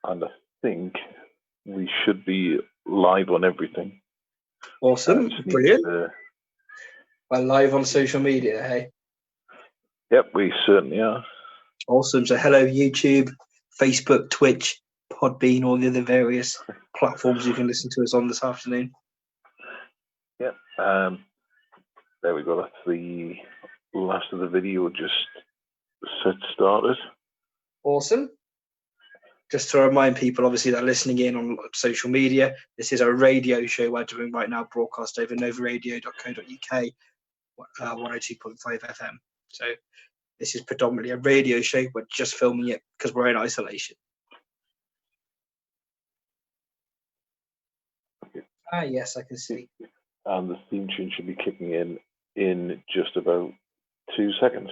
And I think we should be live on everything. Awesome. Brilliant. Well, live on social media, hey? Yep, we certainly are. Awesome. So hello, YouTube, Facebook, Twitch, Podbean, all the other various platforms you can listen to us on this afternoon. Yep. There we go. That's the last of the video just started. Awesome. Just to remind people, obviously, that are listening in on social media, this is a radio show we're doing right now, broadcast over novaradio.co.uk, 102.5 FM. So this is predominantly a radio show. We're just filming it because we're in isolation. Ah, yes, I can see. And the theme tune should be kicking in just about 2 seconds.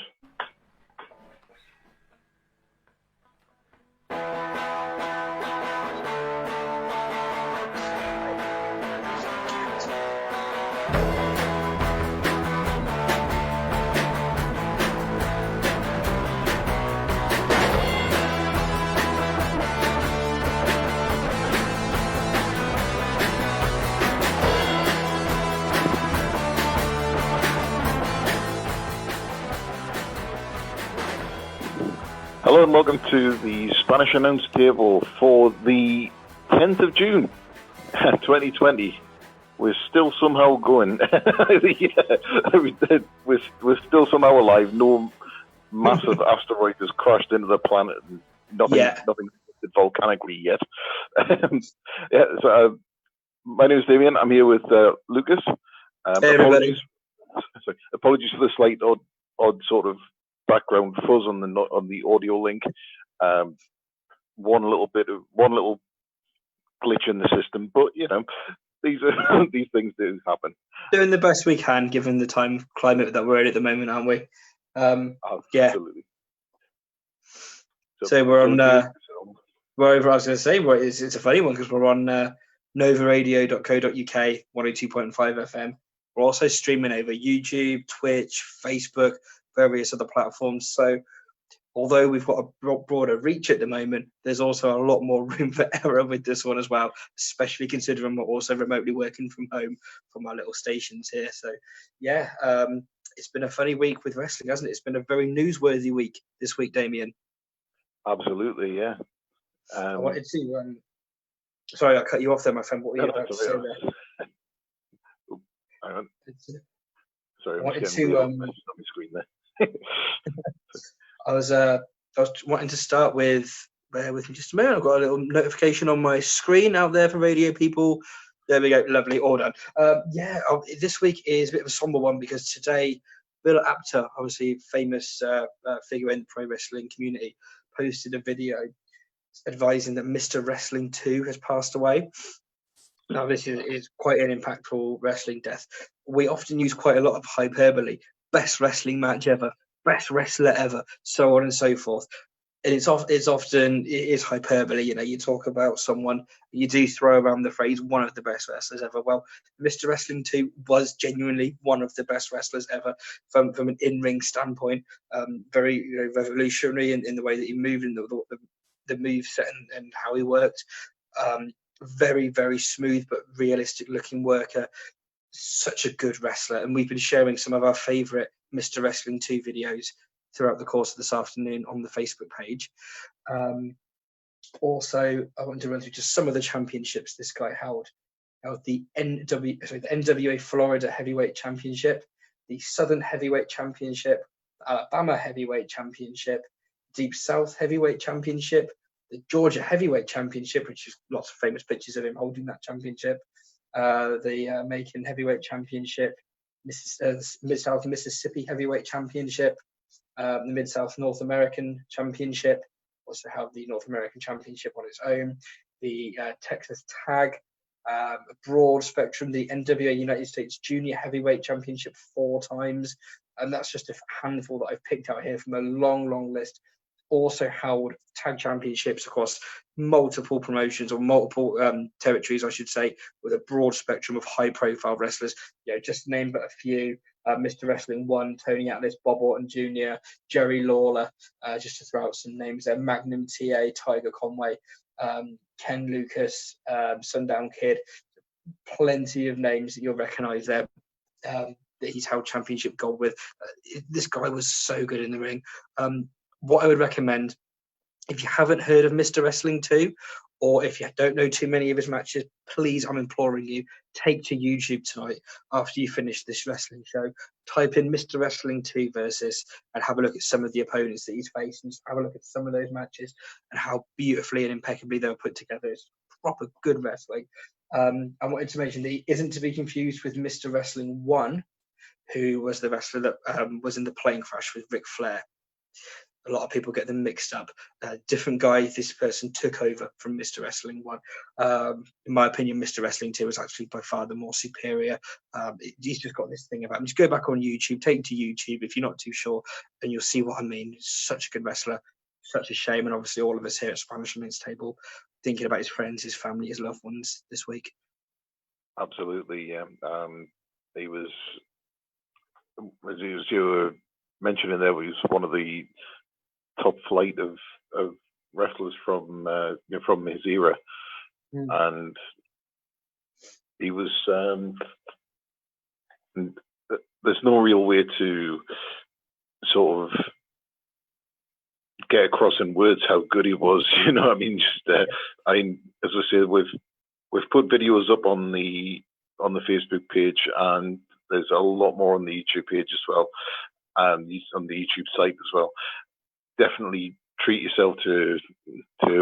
Hello and welcome to the Spanish announce table for the 10th of June, 2020. We're still somehow going. We're still somehow alive. No massive asteroid has crashed into the planet. Nothing volcanically yet. My name is Damien. I'm here with Lucas. Hey, everybody. Apologies for the slight odd sort of background fuzz on the audio link. One little glitch in the system, but these things do happen. Doing the best we can given the time climate that we're in at the moment, aren't we? Absolutely. So we're on. Wherever I was going to say, it's a funny one because we're on novaradio.co.uk, 102.5 FM. We're also streaming over YouTube, Twitch, Facebook, various other platforms. So although we've got a broader reach at the moment, there's also a lot more room for error with this one as well, especially considering we're also remotely working from home from our little stations here. So yeah, it's been a funny week with wrestling, hasn't it? It's been a very newsworthy week this week, Damien. Absolutely, yeah. I wanted to sorry, I cut you off there, my friend. What were you about to say there? Hang on. Sorry, I wanted to screen there. I was wanting to start with, bear with me just a minute, I've got a little notification on my screen out there for radio people. There we go, lovely, all done. This week is a bit of a somber one because today Bill Apter, obviously famous figure in the pro wrestling community, posted a video advising that Mr. Wrestling 2 has passed away. Now, this is quite an impactful wrestling death. We often use quite a lot of hyperbole. Best wrestling match ever, best wrestler ever, so on and so forth. And it is hyperbole. You talk about someone, you do throw around the phrase one of the best wrestlers ever. Well, Mr. Wrestling 2 was genuinely one of the best wrestlers ever from an in-ring standpoint. Very revolutionary in the way that he moved and the move set and how he worked. Very, very smooth but realistic looking worker. Such a good wrestler, and we've been sharing some of our favourite Mr. Wrestling 2 videos throughout the course of this afternoon on the Facebook page. Also, I want to run through just some of the championships this guy held. The NWA Florida Heavyweight Championship, the Southern Heavyweight Championship, the Alabama Heavyweight Championship, Deep South Heavyweight Championship, the Georgia Heavyweight Championship, which is lots of famous pictures of him holding that championship, the Macon Heavyweight Championship, Mid-South Mississippi Heavyweight Championship, the Mid-South North American Championship, also have the North American Championship on its own, the Texas Tag, a broad spectrum, the NWA United States Junior Heavyweight Championship 4 times, and that's just a handful that I've picked out here from a long, long list. Also held tag championships across multiple promotions or multiple territories, I should say, with a broad spectrum of high-profile wrestlers. Just to name but a few: Mr. Wrestling 1, Tony Atlas, Bob Orton Jr., Jerry Lawler, just to throw out some names there. Magnum TA, Tiger Conway. Ken Lucas, Sundown Kid, plenty of names that you'll recognise there. That he's held championship gold with. This guy was so good in the ring. What I would recommend, if you haven't heard of Mr. Wrestling 2, or if you don't know too many of his matches, please, I'm imploring you, take to YouTube tonight after you finish this wrestling show. Type in Mr. Wrestling 2 versus and have a look at some of the opponents that he's faced, and just have a look at some of those matches and how beautifully and impeccably they were put together. It's proper good wrestling. I wanted to mention that he isn't to be confused with Mr. Wrestling 1, who was the wrestler that was in the plane crash with Ric Flair. A lot of people get them mixed up. Different guy. This person took over from Mr. Wrestling 1. In my opinion, Mr. Wrestling 2 was actually by far the more superior. He's just got this thing about him. Just go back on YouTube, take to YouTube if you're not too sure, and you'll see what I mean. He's such a good wrestler. Such a shame. And obviously all of us here at Spanish Men's Table thinking about his friends, his family, his loved ones this week. Absolutely, yeah. He was, as you were mentioning there, he was one of the top flight of wrestlers from his era, and he was. There's no real way to sort of get across in words how good he was. You know, I mean, just as I said, we've put videos up on the Facebook page, and there's a lot more on the YouTube page as well, and on the YouTube site as well. Definitely treat yourself to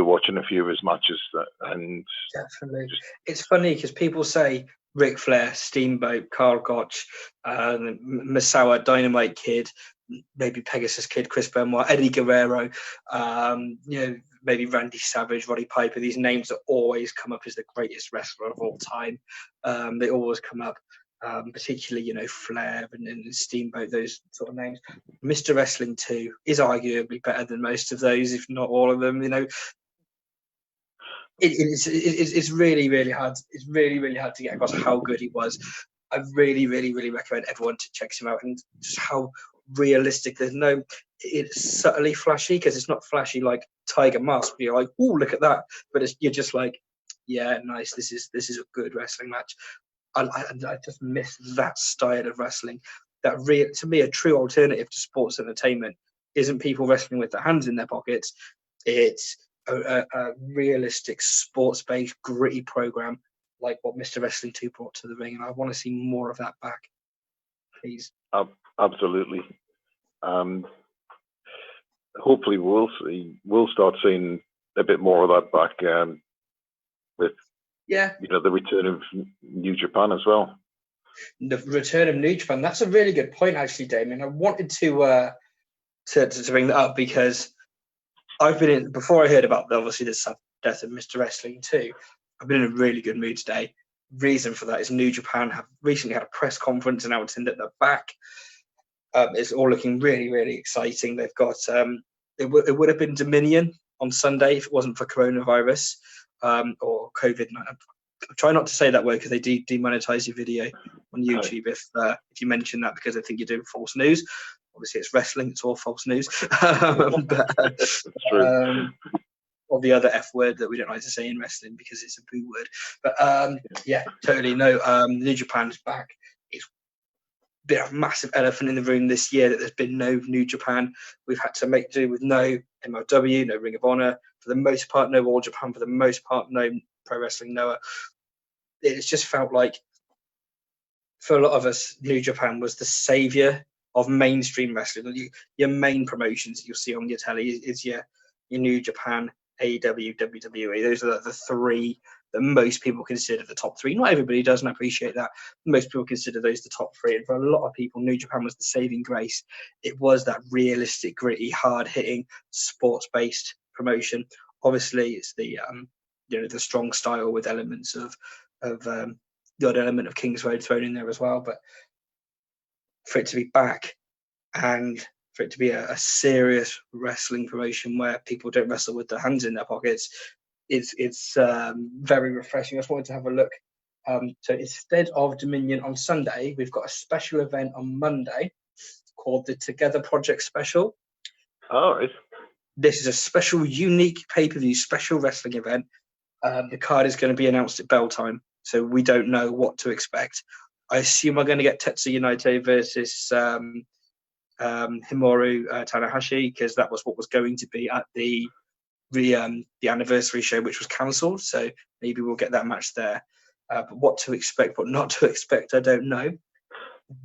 watching a few of his matches. And definitely, it's funny because people say Ric Flair, Steamboat, Karl Gotch, Misawa, Dynamite Kid, maybe Pegasus Kid, Chris Benoit, Eddie Guerrero, maybe Randy Savage, Roddy Piper. These names that always come up as the greatest wrestler of all time. They always come up. Particularly, Flair and Steamboat, those sort of names. Mr. Wrestling 2 is arguably better than most of those, if not all of them. It's really, really hard. It's really, really hard to get across how good he was. I really, really, really recommend everyone to check him out, and just how realistic. It's subtly flashy, because it's not flashy like Tiger Mask. You're like, oh, look at that, but you're just like, yeah, nice. This is a good wrestling match. I just miss that style of wrestling. To me, a true alternative to sports entertainment isn't people wrestling with their hands in their pockets. It's a realistic, sports-based, gritty program like what Mr. Wrestling 2 brought to the ring, and I want to see more of that back, please. Absolutely. Hopefully, we'll start seeing a bit more of that back with. Yeah, the return of New Japan as well. The return of New Japan. That's a really good point, actually, Damien. I wanted to bring that up because I've been in, before I heard about obviously the death of Mr. Wrestling 2. I've been in a really good mood today. Reason for that is New Japan have recently had a press conference announcing that they're back. It's all looking really, really exciting. They've got it would have been Dominion on Sunday if it wasn't for coronavirus. Or COVID-19. I try not to say that word because they demonetize your video on YouTube if you mention that, because I think you're doing false news. Obviously, it's wrestling; it's all false news. Or the other F word that we don't like to say in wrestling because it's a boo word. But yeah, totally no. New Japan is back. It's been a massive elephant in the room this year that there's been no New Japan. We've had to make do with no MLW, no Ring of Honor. For the most part, no All Japan. For the most part, no Pro Wrestling Noah. It's just felt like, for a lot of us, New Japan was the saviour of mainstream wrestling. Your main promotions that you'll see on your telly is your New Japan, AEW, WWE. Those are the three that most people consider the top three. Not everybody does, and I appreciate that. Most people consider those the top three. And for a lot of people, New Japan was the saving grace. It was that realistic, gritty, hard-hitting, sports-based promotion. Obviously, it's the the strong style with elements of the odd element of King's Road thrown in there as well. But for it to be back and for it to be a serious wrestling promotion where people don't wrestle with their hands in their pockets, it's very refreshing. I just wanted to have a look. So instead of Dominion on Sunday, we've got a special event on Monday called the Together Project Special. All right. This is a special, unique pay-per-view, special wrestling event. The card is going to be announced at bell time, so we don't know what to expect. I assume we're going to get Tetsuya Naito versus Himuro Tanahashi, because that was what was going to be at the anniversary show, which was cancelled. So maybe we'll get that match there. But what to expect, what not to expect, I don't know.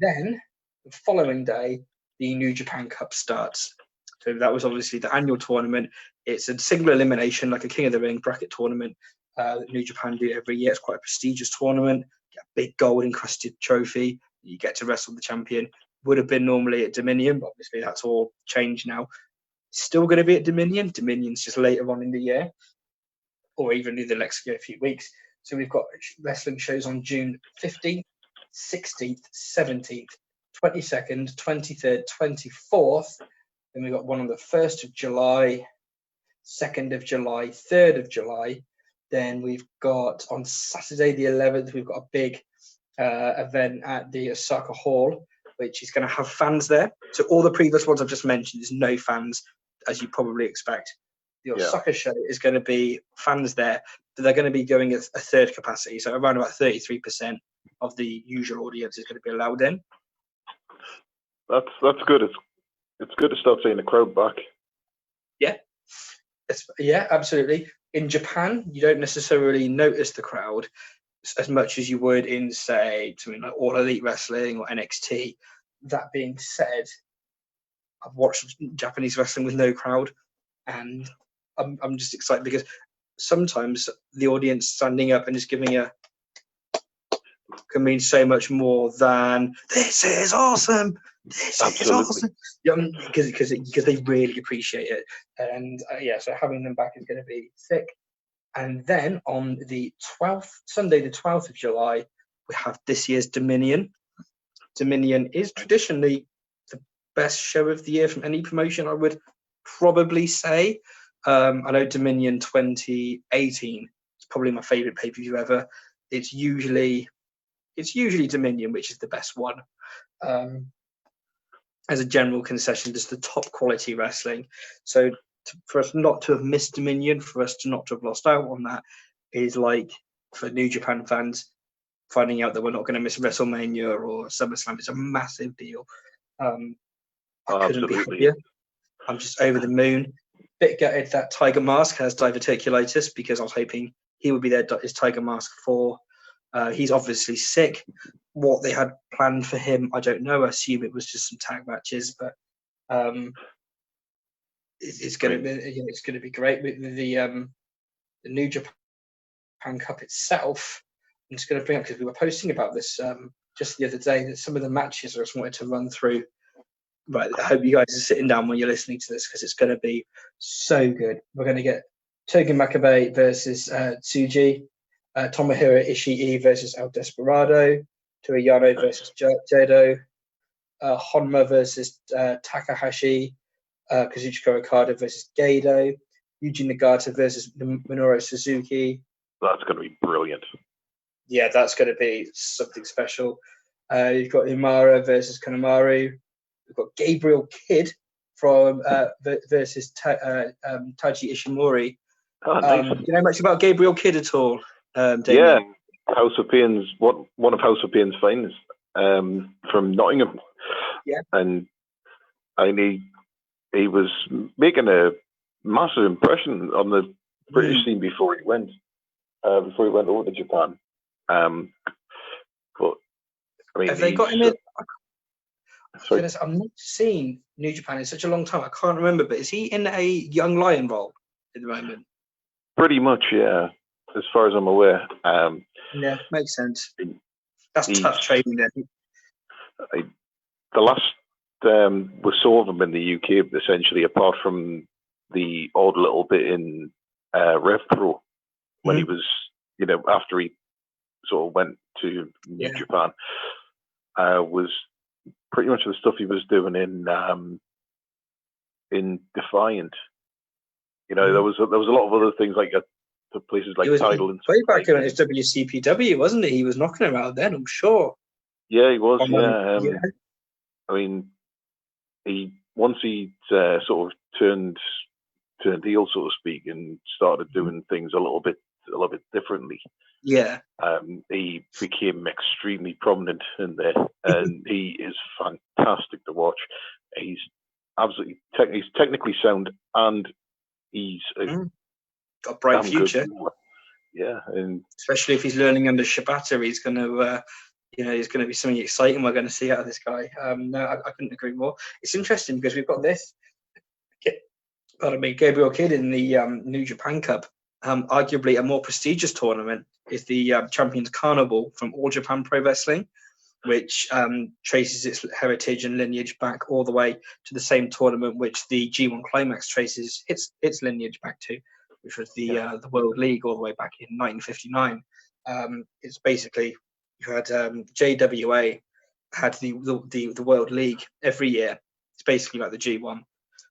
Then the following day, the New Japan Cup starts. So that was obviously the annual tournament. It's a single elimination, like a King of the Ring bracket tournament that New Japan do every year. It's quite a prestigious tournament. You get a big gold encrusted trophy. You get to wrestle the champion. Would have been normally at Dominion, but obviously that's all changed now. Still going to be at Dominion. Dominion's just later on in the year, or even in the next few weeks. So we've got wrestling shows on June 15th, 16th, 17th, 22nd, 23rd, 24th. Then we've got one on the 1st of July, 2nd of July, 3rd of July. Then we've got on Saturday the 11th, we've got a big event at the Osaka Hall, which is going to have fans there. So all the previous ones I've just mentioned, there's no fans, as you probably expect. The Osaka show is going to be fans there, but they're going to be going at a third capacity. So around about 33% of the usual audience is going to be allowed in. That's good. It's good to start seeing the crowd back. Yeah, absolutely. In Japan, you don't necessarily notice the crowd as much as you would in, say, something like All Elite Wrestling or NXT. That being said, I've watched Japanese wrestling with no crowd, and I'm just excited because sometimes the audience standing up and just giving can mean so much more than "This is awesome." This Absolutely. is awesome. Because they really appreciate it, and so having them back is going to be sick. And then on the 12th, Sunday, the 12th of July, we have this year's Dominion. Dominion is traditionally the best show of the year from any promotion, I would probably say. I know Dominion 2018 is probably my favorite pay-per-view ever. It's usually Dominion, which is the best one. As a general concession, just the top quality wrestling. So for us not to have missed Dominion, for us to not to have lost out on that, is like for New Japan fans finding out that we're not going to miss WrestleMania or SummerSlam. It's a massive deal. I couldn't be happier. I'm just over the moon. Bit gutted that Tiger Mask has diverticulitis, because I was hoping he would be there as Tiger Mask 4. He's obviously sick. What they had planned for him, I don't know. I assume it was just some tag matches, but it's going to be great. With the New Japan Cup itself, I'm just going to bring up, because we were posting about this just the other day, that some of the matches I just wanted to run through. Right, I hope you guys are sitting down when you're listening to this, because it's going to be so good. We're going to get Togi Makabe versus Tsuji, Tomohiro Ishii versus El Desperado, Toyano versus Jado, Honma versus Takahashi, Kazuchika Okada versus Gedo, Yuji Nagata versus Minoru Suzuki. That's going to be brilliant. Yeah, that's going to be something special. You've got Umara versus Kanemaru. We've got Gabriel Kidd from versus Taiji Ishimori. Oh, nice. Do you know much about Gabriel Kidd at all, Damien? Yeah, House of Pain's one of House of Pain's finest from Nottingham. Yeah, and he was making a massive impression on the British scene before he went over to Japan. But I mean, have they got him in? Sorry. I've not seen New Japan in such a long time. I can't remember, but is he in a young lion role at the moment? Pretty much, yeah. As far as I'm aware. Yeah, makes sense. That's tough training then. The last we saw them in the UK, essentially, apart from the odd little bit in Rev Pro, when he was, after he sort of went to New Japan, was pretty much the stuff he was doing in Defiant. There was a lot of other things like places like Tidal and way back in his WCPW, wasn't it? He was knocking around then, I'm sure. Yeah, he was. I mean, once he sort of turned turned heel, so to speak, and started doing things a little bit differently. Yeah. He became extremely prominent in there, and he is fantastic to watch. He's absolutely he's technically sound, and he's got a bright future. Yeah, and especially if he's learning under Shibata, he's going to, he's going to be something exciting we're going to see out of this guy. No, I couldn't agree more. It's interesting because we've got this. Pardon me, Gabriel Kidd in the New Japan Cup. Arguably a more prestigious tournament is the Champions Carnival from All Japan Pro Wrestling, which traces its heritage and lineage back all the way to the same tournament which the G1 Climax traces its lineage back to, which was the World League all the way back in 1959. It's basically, you had JWA had the World League every year. It's basically like the G1.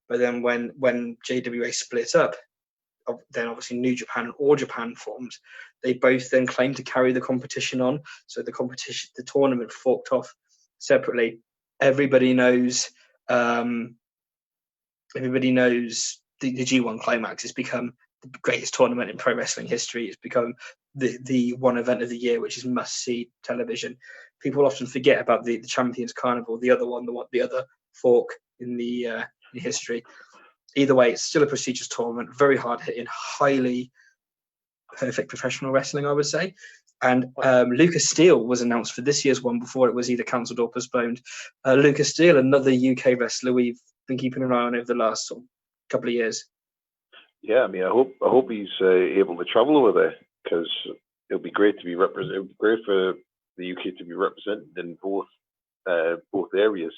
But then when JWA split up, then obviously New Japan and All Japan formed. They both then claimed to carry the competition on. So the tournament forked off separately. Everybody knows the G1 Climax has become the greatest tournament in pro wrestling history. It's become the one event of the year, which is must-see television. People often forget about the Champions Carnival, the other fork in the history. Either way, it's still a prestigious tournament, very hard-hitting, highly perfect professional wrestling, I would say. And Lucas Steele was announced for this year's one before it was either cancelled or postponed. Lucas Steele, another UK wrestler we've been keeping an eye on over the last couple of years. Yeah, I mean, I hope he's able to travel over there, because it'll be great to be represented. It would be great for the UK to be represented in both areas.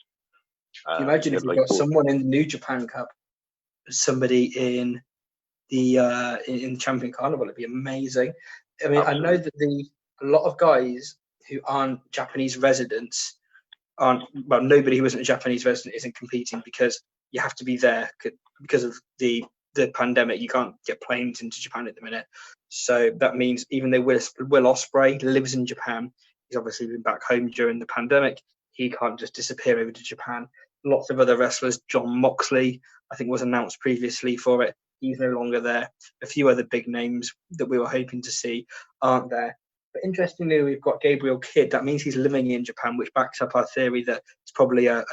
Can you imagine if we've got someone in the New Japan Cup, somebody in the Champion Carnival? It'd be amazing. I mean, absolutely. I know that a lot of guys who aren't Japanese residents nobody who isn't a Japanese resident isn't competing, because you have to be there because of the pandemic. You can't get planes into Japan at the minute. So that means even though Will Ospreay lives in Japan, he's obviously been back home during the pandemic. He can't just disappear over to Japan. Lots of other wrestlers, John Moxley, I think, was announced previously for it. He's no longer there. A few other big names that we were hoping to see aren't there. But interestingly, we've got Gabriel Kidd. That means he's living in Japan, which backs up our theory that it's probably a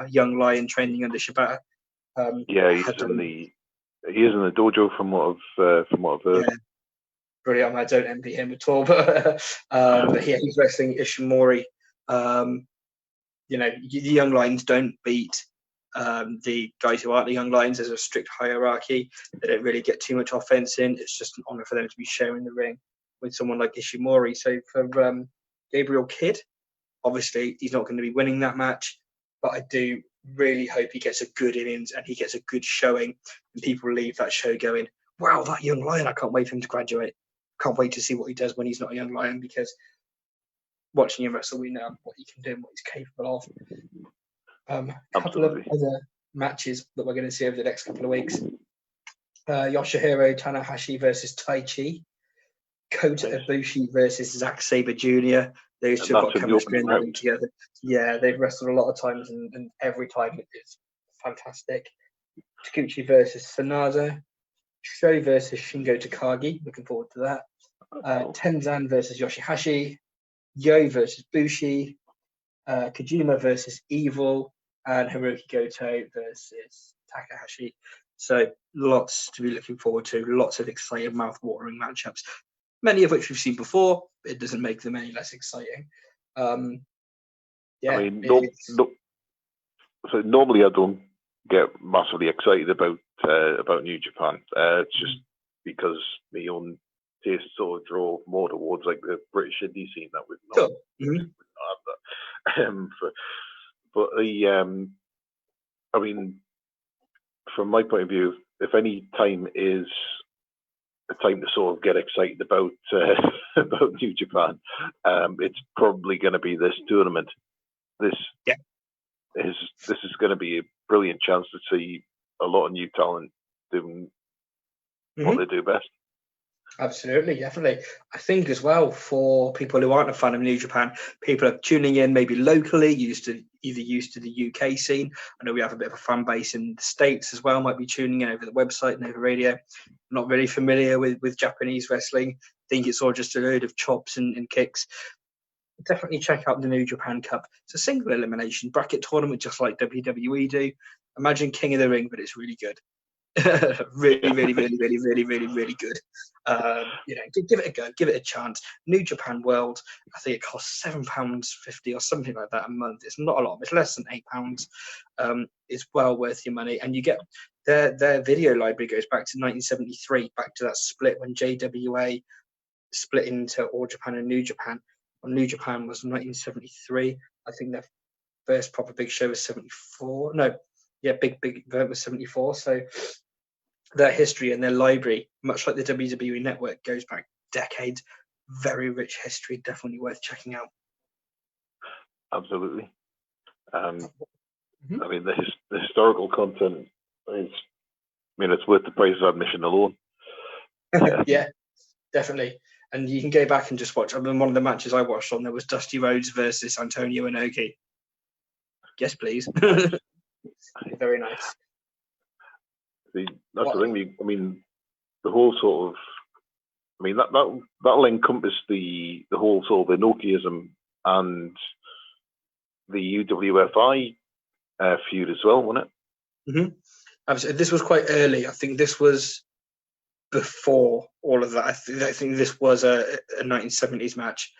young lion training under Shibata. He is in the dojo from what I've heard. Yeah. Brilliant. I don't envy him at all, but yeah, he's wrestling Ishimori. The young lions don't beat the guys who aren't the young lions. There's a strict hierarchy. They don't really get too much offense in. It's just an honor for them to be sharing the ring with someone like Ishimori. So for Gabriel Kidd, obviously he's not going to be winning that match, but I do really hope he gets a good innings and he gets a good showing, and people leave that show going, wow, that young lion, I can't wait for him to graduate. Can't wait to see what he does when he's not a young lion, because watching him wrestle, we know what he can do and what he's capable of. A couple of other matches that we're going to see over the next couple of weeks. Yoshihiro Tanahashi versus Taichi. Kota Ibushi versus Zack Sabre Jr. Those two have got chemistry in them together. Yeah, they've wrestled a lot of times, and every time it's fantastic. Taguchi versus Sanada. Sho versus Shingo Takagi. Looking forward to that. Tenzan versus Yoshihashi. Yo versus Bushi. Kojima versus Evil. And Hiroki Goto versus Takahashi. So lots to be looking forward to. Lots of exciting, mouth-watering matchups. Many of which we've seen before, but it doesn't make them any less exciting. I mean, so normally I don't get massively excited about New Japan. It's just because my own taste sort of draw more towards like the British indie scene that we've not, have that. But I mean, from my point of view, if any time is a time to sort of get excited about New Japan, it's probably going to be this tournament. This is going to be a brilliant chance to see a lot of new talent doing what they do best. Absolutely, definitely. I think as well, for people who aren't a fan of New Japan, people are tuning in maybe locally, used to the UK scene. I know we have a bit of a fan base in the States as well, might be tuning in over the website and over radio. Not really familiar with Japanese wrestling. Think it's all just a load of chops and kicks. Definitely check out the New Japan Cup. It's a single elimination bracket tournament, just like WWE do. Imagine King of the Ring, but it's really good. Really, really, really, really, really, really, really good. Give it a go, give it a chance. New Japan World, I think it costs £7.50 or something like that a month. It's not a lot. It's less than £8. It's well worth your money, and you get their video library goes back to 1973, back to that split when JWA split into All Japan and New Japan. Well, New Japan was 1973. I think their first proper big show was 74. No, yeah, big event was 74. So their history and their library, much like the WWE network, goes back decades. Very rich history, definitely worth checking out. Absolutely. I mean, the historical content is, it's worth the price of admission alone. Yeah, definitely. And you can go back and just watch. I mean, one of the matches I watched on there was Dusty Rhodes versus Antonio Inoki. Yes, please. Very nice. That's the thing. I mean, the whole sort of, that'll encompass the whole sort of Inokiism and the UWFI feud as well, wasn't it? Mm-hmm. Absolutely. This was quite early. I think this was before all of that. I think this was a 1970s match,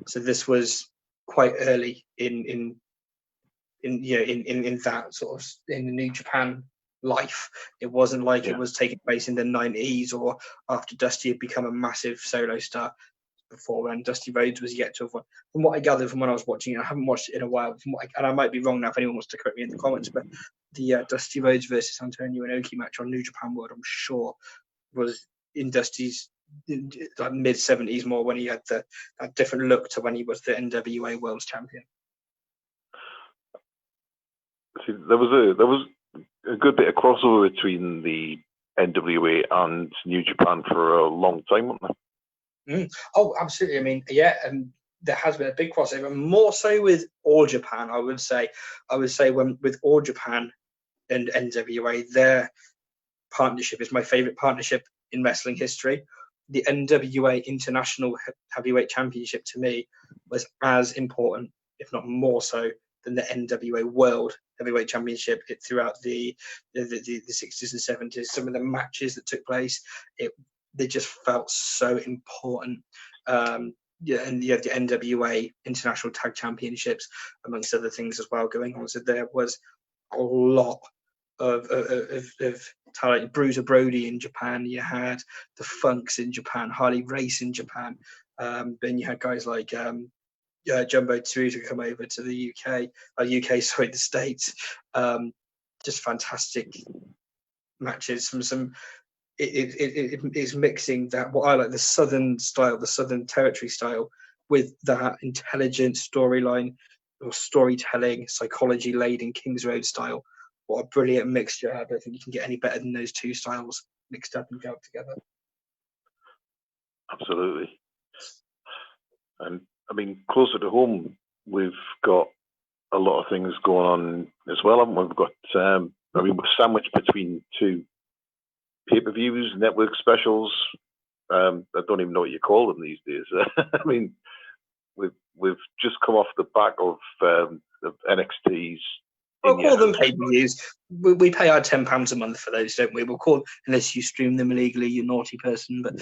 so this was quite early in that sort of in the New Japan life. It wasn't like it was taking place in the 90s or after Dusty had become a massive solo star. Before when Dusty Rhodes was yet to have won. From what I gathered from when I was watching it, I haven't watched it in a while. And I might be wrong now if anyone wants to correct me in the comments, but the Dusty Rhodes versus Antonio Inoki match on New Japan World, I'm sure, was in Dusty's like mid 70s more, when he had that different look to when he was the NWA World Champion. See, there was a good bit of crossover between the NWA and New Japan for a long time, wasn't there? Oh, absolutely. I mean, and there has been a big crossover, more so with All Japan. I would say when with All Japan and NWA, their partnership is my favorite partnership in wrestling history. The NWA International Heavyweight Championship to me was as important, if not more so, than the NWA World Heavyweight Championship throughout the 60s and 70s. Some of the matches that took place, they just felt so important. And you have the NWA International Tag Championships, amongst other things as well, going on. So there was a lot of talent. Bruiser Brody in Japan. You had the Funks in Japan. Harley Race in Japan. Then you had guys like Jumbo Tsuruta come over to the the States. Just fantastic matches from some. It is mixing that, what I like, the Southern style, the Southern Territory style, with that intelligent storyline or storytelling, psychology laden Kings Road style. What a brilliant mixture. I don't think you can get any better than those two styles mixed up and gelled together. Absolutely. And I mean, closer to home, we've got a lot of things going on as well, haven't we? We've got, we're sandwiched between two pay-per-views, network specials. I don't even know what you call them these days. I mean, we've just come off the back of NXT's. We'll call them pay-per-views. We pay our £10 a month for those, don't we? We'll call, unless you stream them illegally, you naughty person. But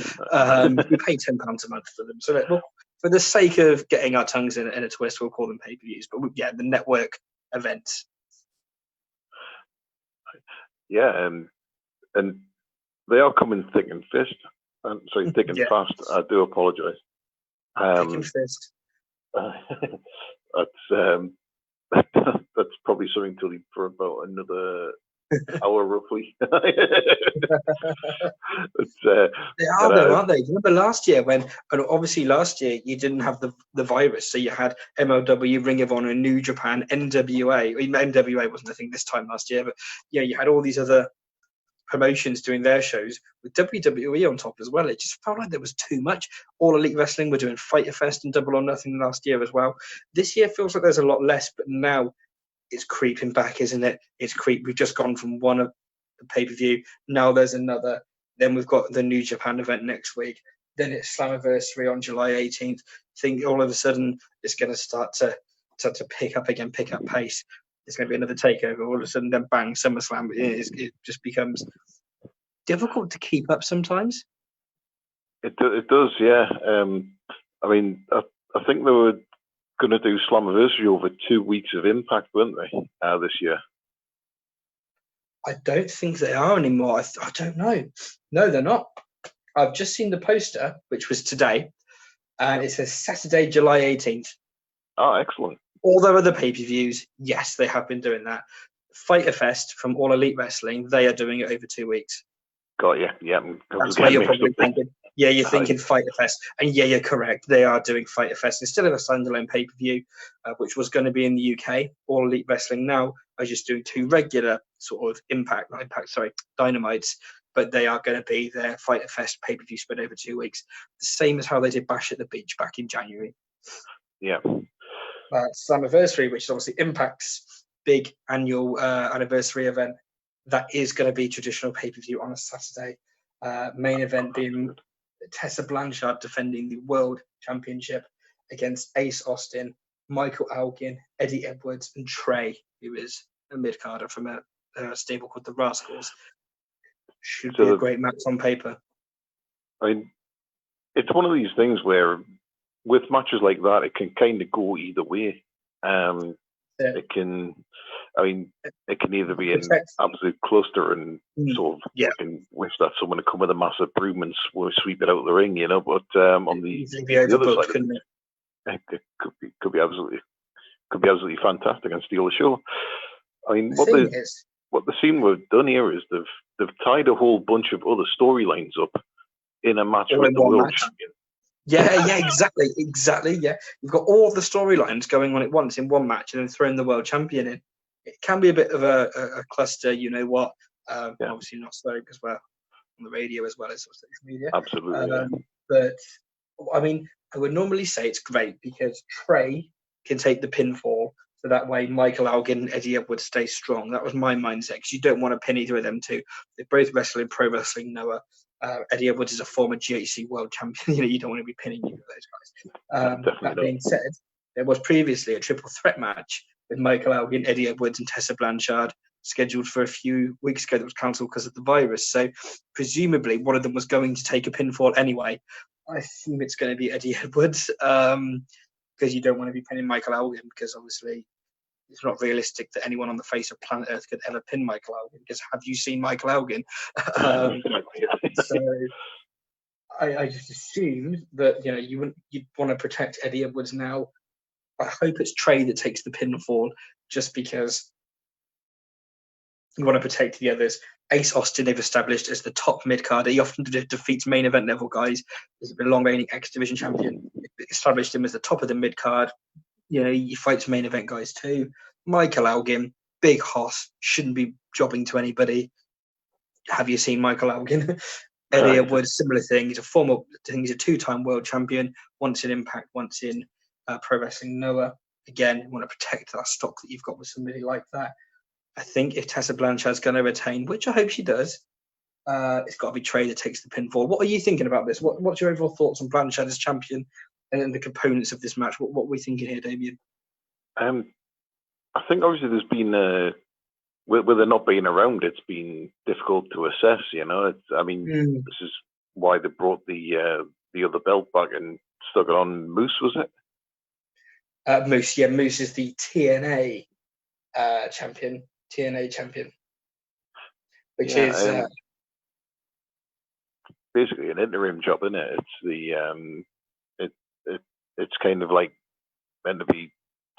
we pay £10 a month for them. So for the sake of getting our tongues in a twist, we'll call them pay-per-views. But the network events. Yeah, and they are coming thick and fast. Thick and fast. I do apologise. Thick and fast. That's probably something to leave for about another hour, roughly. They are, though, aren't they? Remember last year and obviously last year you didn't have the virus, so you had MLW, Ring of Honor, New Japan, NWA. NWA wasn't a thing this time last year, but you had all these other promotions doing their shows with WWE on top as well. It just felt like there was too much. All Elite Wrestling were doing Fighter Fest and Double or Nothing last year as well. This year feels like there's a lot less, but now it's creeping back, isn't it? We've just gone from one of the pay-per-view. Now there's another. Then we've got the New Japan event next week. Then it's Slammiversary on July 18th. I think all of a sudden it's going to start to pick up again, pick up pace. It's going to be another takeover. All of a sudden, then bang, SummerSlam. It just becomes difficult to keep up sometimes. It does, yeah. I mean, I think they were going to do Slammiversary over 2 weeks of Impact, weren't they, this year? I don't think they are anymore. I don't know. No, they're not. I've just seen the poster, which was today, and it says Saturday, July 18th. Oh, excellent. All their other pay-per-views, yes, they have been doing that. Fighter Fest from All Elite Wrestling, they are doing it over 2 weeks. Got you. Yeah. That's why you're probably thinking. Yeah, you're thinking Fighter Fest. And yeah, you're correct. They are doing Fighter Fest instead of a standalone pay-per-view, which was going to be in the UK. All Elite Wrestling now are just doing 2 regular sort of Dynamites, but they are going to be their Fighter Fest pay-per-view spread over 2 weeks. The same as how they did Bash at the Beach back in January. Yeah. Slammiversary, which is obviously Impact's big annual anniversary event, that is going to be traditional pay-per-view on a Saturday. Main event being Tessa Blanchard defending the World Championship against Ace Austin, Michael Elgin, Eddie Edwards, and Trey, who is a mid-carder from a stable called the Rascals. Should be a great match on paper. I mean, it's one of these things where with matches like that, it can kind of go either way. It can either be an absolute cluster and sort of you can wish that someone would come with a massive broom and sweep it out the ring, you know. But on the other side, it could be absolutely fantastic and steal the show. I mean, what the scene we've done here is they've tied a whole bunch of other storylines up in a match with the world champion. Yeah, exactly. Yeah, you've got all the storylines going on at once in one match, and then throwing the world champion in. It can be a bit of a cluster, you know what? Obviously not so as well on the radio as well as social media. Absolutely. But I mean, I would normally say it's great because Trey can take the pinfall, so that way Michael Elgin and Eddie Edwards stay strong. That was my mindset because you don't want to pin either of them two. They both wrestle in Pro Wrestling Noah. Eddie Edwards is a former GHC world champion. You know, you don't want to be pinning either of those guys. That being said, there was previously a triple threat match with Michael Elgin, Eddie Edwards, and Tessa Blanchard scheduled for a few weeks ago that was cancelled because of the virus. So presumably one of them was going to take a pinfall anyway. I assume it's going to be Eddie Edwards because you don't want to be pinning Michael Elgin because obviously it's not realistic that anyone on the face of planet Earth could ever pin Michael Elgin because have you seen Michael Elgin? So I just assumed that you'd want to protect Eddie Edwards now. I hope it's Trey that takes the pinfall just because you want to protect the others. Ace Austin they've established as the top mid-carder. He often defeats main event level guys. He's a long reigning X Division champion. Established him as the top of the mid-card. He fights main event guys too. Michael Elgin, big hoss, shouldn't be jobbing to anybody. Have you seen Michael Elgin? Eddie Edwards, similar thing. He's a 2-time world champion, once in Impact, once in Pro Wrestling Noah. Again, you want to protect that stock that you've got with somebody like that. I think if Tessa Blanchard's going to retain, which I hope she does, it's got to be Trey that takes the pinfall. What are you thinking about this? What's your overall thoughts on Blanchard as champion and the components of this match? What are we thinking here, Damien? I think obviously there's been with there not being around, it's been difficult to assess. This is why they brought the other belt back and stuck it on Moose, was it? Moose, yeah, Moose is the TNA champion, which is basically an interim job, isn't it? It's it's kind of like meant to be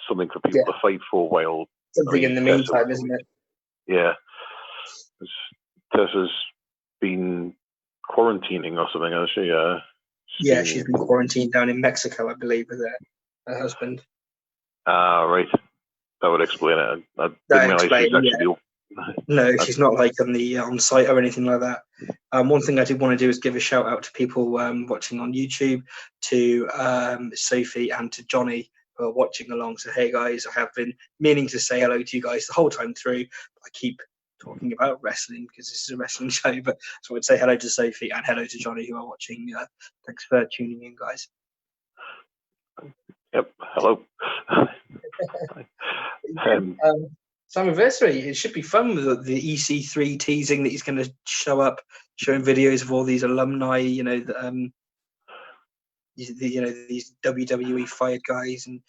something for people to fight for while something in the meantime, isn't it? Yeah, Tessa's been quarantining or something, hasn't she? She's been quarantined down in Mexico, I believe, with her husband. Right. That would explain it. I didn't realize she was actually No, she's not like on the on site or anything like that. One thing I did want to do is give a shout out to people watching on YouTube, to Sophie and to Johnny who are watching along. So hey guys, I have been meaning to say hello to you guys the whole time through. I keep talking about wrestling because this is a wrestling show, but so I would say hello to Sophie and hello to Johnny who are watching. Thanks for tuning in, guys. Yep. Hello. Slammiversary. It should be fun with the EC3 teasing that he's going to show up, showing videos of all these alumni. These WWE fired guys, and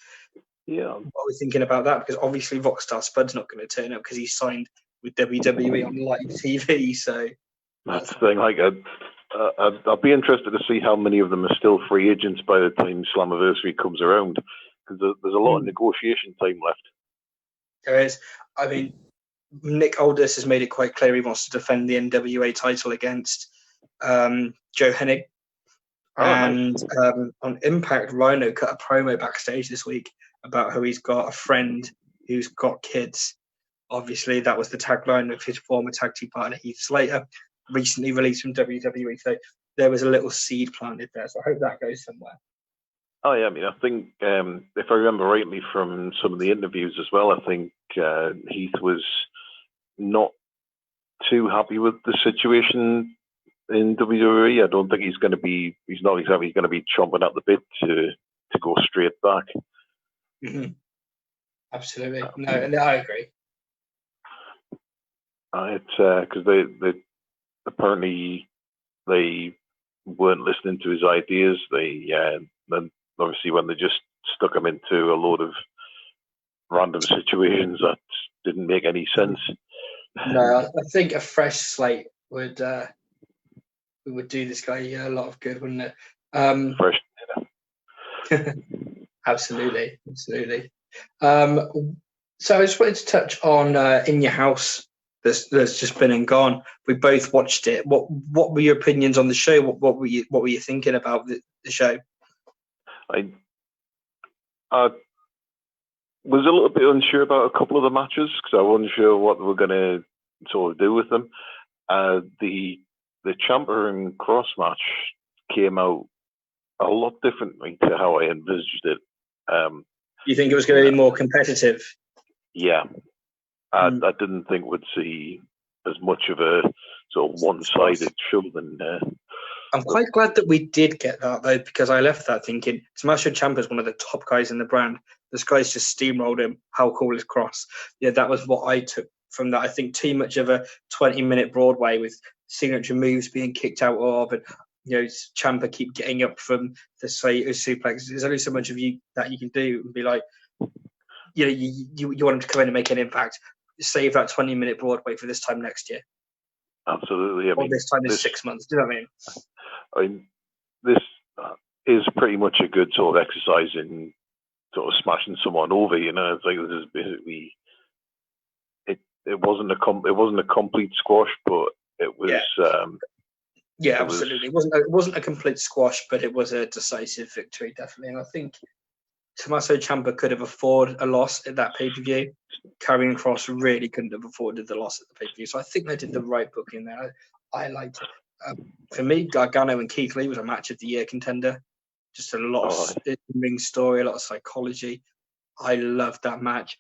what we're thinking about that, because obviously Rockstar Spud's not going to turn up because he's signed with WWE on live TV. So that's the thing. Like, I'll be interested to see how many of them are still free agents by the time Slammiversary comes around, because there's a lot of negotiation time left. There is. I mean, Nick Aldis has made it quite clear he wants to defend the NWA title against Joe Hennig. And nice. On Impact, Rhino cut a promo backstage this week about how he's got a friend who's got kids. Obviously, that was the tagline of his former tag team partner, Heath Slater, recently released from WWE. So there was a little seed planted there. So I hope that goes somewhere. Oh, yeah. I mean, I think if I remember rightly from some of the interviews as well, I think Heath was not too happy with the situation in WWE. I don't think he's not exactly going to be chomping at the bit to go straight back. Mm-hmm. Absolutely. No, I agree. It's because they apparently they weren't listening to his ideas. Then obviously when they just stuck him into a load of random situations that didn't make any sense. No, I think a fresh slate would do this guy a lot of good, wouldn't it? Fresh. Absolutely. So I just wanted to touch on In Your House that's just been and gone. We both watched it. What were your opinions on the show? What were you thinking about the show? I was a little bit unsure about a couple of the matches because I wasn't sure what they were going to sort of do with them. The Ciampa and Cross match came out a lot differently to how I envisaged it. You think it was going to be more competitive? Yeah. I didn't think we'd see as much of a sort of one-sided show than. I'm quite glad that we did get that, though, because I left that thinking Tommaso Ciampa is one of the top guys in the brand. This guy's just steamrolled him. How cool is Cross? Yeah, that was what I took from that. I think too much of a 20-minute Broadway with signature moves being kicked out of, and Ciampa keep getting up from the suplex. There's only so much of you that you can do and be like, you want him to come in and make an impact. Save that 20-minute Broadway for this time next year. Absolutely. Or this time in 6 months. Do you know what I mean? This is pretty much a good sort of exercise in sort of smashing someone over. It's like this is basically it wasn't a complete squash, but it was. Yeah, absolutely. It wasn't a complete squash, but it was a decisive victory, definitely. And I think Tommaso Ciampa could have afforded a loss at that pay-per-view. Karrion Kross really couldn't have afforded the loss at the pay-per-view. So I think they did the right booking there. I liked it. For me, Gargano and Keith Lee was a match of the year contender. Just a lot of ring story, a lot of psychology. I loved that match.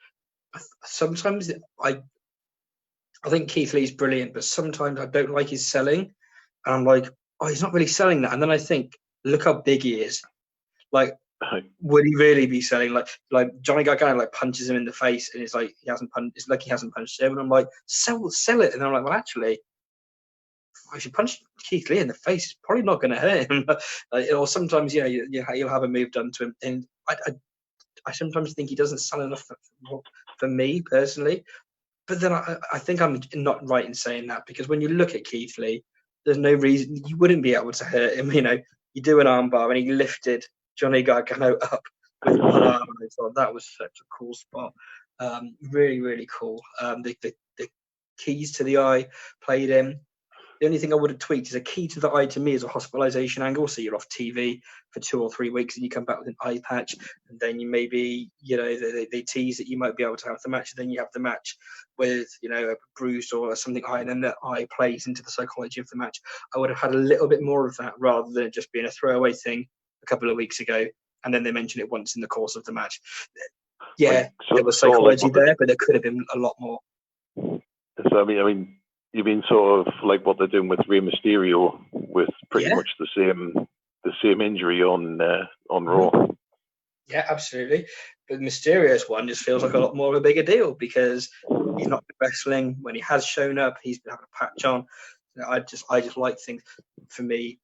Sometimes I think Keith Lee's brilliant, but sometimes I don't like his selling. And I'm like, oh, he's not really selling that. And then I think, look how big he is. Like, would he really be selling like Johnny Gargano punches him in the face and it's like he hasn't punched him, and I'm like, sell it. And I'm like, well, actually, if you punch Keith Lee in the face, it's probably not going to hurt him. Or sometimes you'll have a move done to him, and I sometimes think he doesn't sell enough for me personally. But then I think I'm not right in saying that, because when you look at Keith Lee, there's no reason you wouldn't be able to hurt him. You do an armbar and he lifted Johnny Gargano up with one arm. And I thought that was such a cool spot. Really, really cool. The keys to the eye played in. The only thing I would have tweaked is a key to the eye to me is a hospitalization angle. So you're off TV for 2 or 3 weeks and you come back with an eye patch, and then you maybe, they tease that you might be able to have the match, and then you have the match with, a bruise or something eye, and then the eye plays into the psychology of the match. I would have had a little bit more of that rather than it just being a throwaway thing a couple of weeks ago, and then they mention it once in the course of the match. Yeah, there was psychology there, but there could have been a lot more. So I mean, you mean sort of like what they're doing with Rey Mysterio, with pretty much the same injury on Raw. Yeah, absolutely. But Mysterio's one just feels like a lot more of a bigger deal because he's not been wrestling. When he has shown up, he's been having a patch on. I just like things for me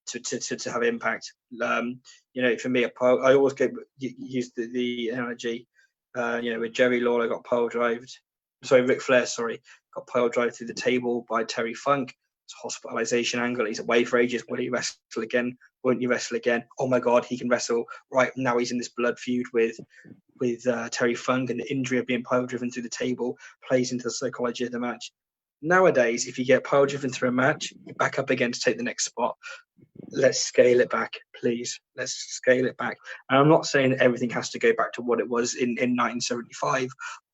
to have impact. For me, I always use the analogy. With Jerry Lawler got pile drived. Ric Flair, got pile drived through the table by Terry Funk. It's a hospitalization angle. He's away for ages. Will he wrestle again? Won't you wrestle again? Oh my God, he can wrestle. Right now, he's in this blood feud with Terry Funk, and the injury of being pile driven through the table plays into the psychology of the match. Nowadays, if you get pile driven through a match, you're back up again to take the next spot. Let's scale it back, please. Let's scale it back. And I'm not saying that everything has to go back to what it was in 1975.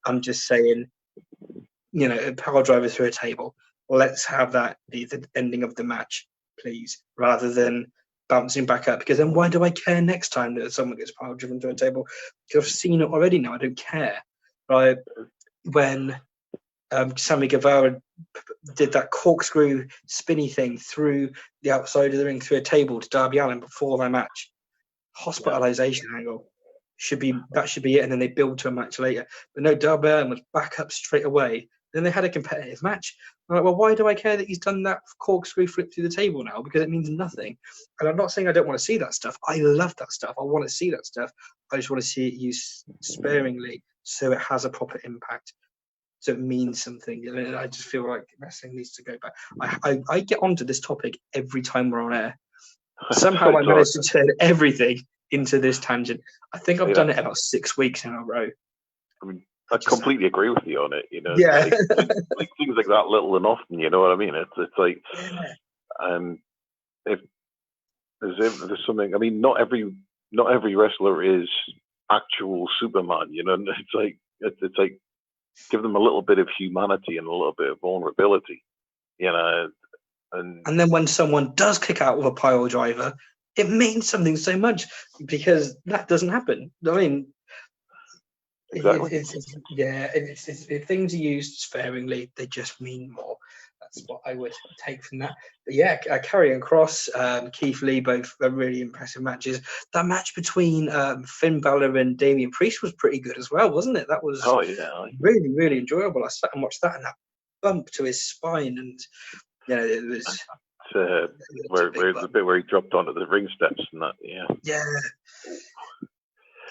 I'm just saying, a power driver through a table. Let's have that be the ending of the match, please, rather than bouncing back up. Because then why do I care next time that someone gets power driven through a table? Because I've seen it already now. I don't care. Right? When Sammy Guevara did that corkscrew spinny thing through the outside of the ring through a table to Darby Allin before their match. Hospitalization angle should be it, and then they build to a match later. But no, Darby Allin was back up straight away. Then they had a competitive match. I'm like, well, why do I care that he's done that corkscrew flip through the table now? Because it means nothing. And I'm not saying I don't want to see that stuff. I love that stuff. I want to see that stuff. I just want to see it used sparingly so it has a proper impact. So it means something. And I just feel like wrestling needs to go back. I get onto this topic every time we're on air. Somehow I managed to turn everything into this tangent. I think I've done it about 6 weeks in a row. I mean, I completely agree with you on it. Yeah. like things like that, little and often. You know what I mean? It's like, if there's something. I mean, not every wrestler is actual Superman. It's like give them a little bit of humanity and a little bit of vulnerability. And then when someone does kick out with a pile driver, it means something so much because that doesn't happen. I mean, exactly. If things are used sparingly, they just mean more. That's what I would take from that. But yeah, Karrion Kross, Keith Lee, both are really impressive matches. That match between Finn Balor and Damian Priest was pretty good as well, wasn't it? That was really, really enjoyable. I sat and watched that, and that bump to his spine, and it was the bit where he dropped onto the ring steps and that. Yeah,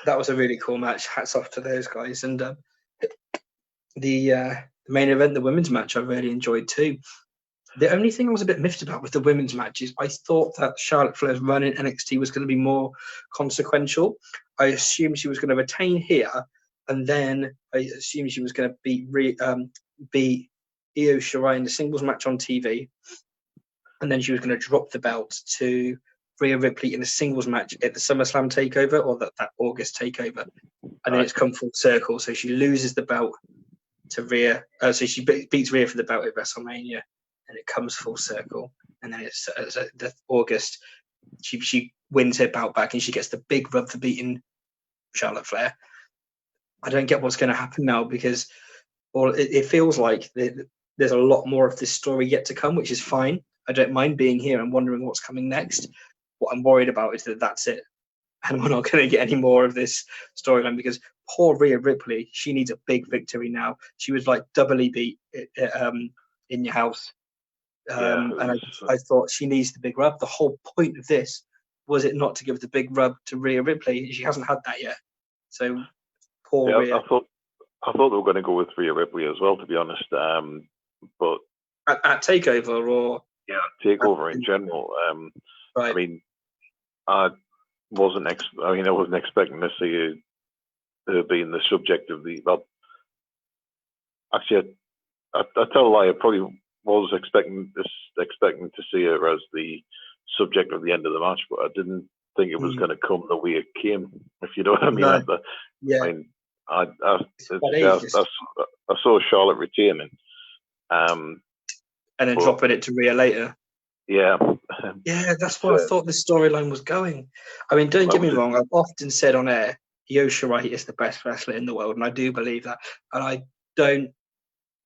that was a really cool match. Hats off to those guys. And the main event, the women's match, I really enjoyed too. The only thing I was a bit miffed about with the women's match is I thought that Charlotte Flair's run in NXT was going to be more consequential. I assumed she was going to retain here, and then I assumed she was going to beat Io Shirai in the singles match on TV, and then she was going to drop the belt to Rhea Ripley in the singles match at the SummerSlam takeover or that August takeover, and then it's come full circle. So she loses the belt to Rhea, so she beats Rhea for the belt at WrestleMania, and it comes full circle. And then it's the August, she wins her belt back, and she gets the big rub for beating Charlotte Flair. I don't get what's going to happen now because it feels like there's a lot more of this story yet to come, which is fine. I don't mind being here and wondering what's coming next. What I'm worried about is that that's it, and we're not going to get any more of this storyline because poor Rhea Ripley, she needs a big victory now. She was like doubly beat in your house, and I thought she needs the big rub. The whole point of this was it not to give the big rub to Rhea Ripley. She hasn't had that yet, so poor Rhea. I thought they were going to go with Rhea Ripley as well, to be honest. But at Takeover or Takeover in general. Right. I mean, I wasn't expecting to see her being the subject of the. Well, actually, I tell a lie. I probably was expecting to see her as the subject of the end of the match, but I didn't think it was going to come the way it came. If you know what I mean. No. I saw Charlotte retaining, and then dropping it to Rhea later. Yeah. Yeah, that's where I thought the storyline was going. I mean, don't get me wrong. I've often said on air, Io Shirai is the best wrestler in the world, and I do believe that. And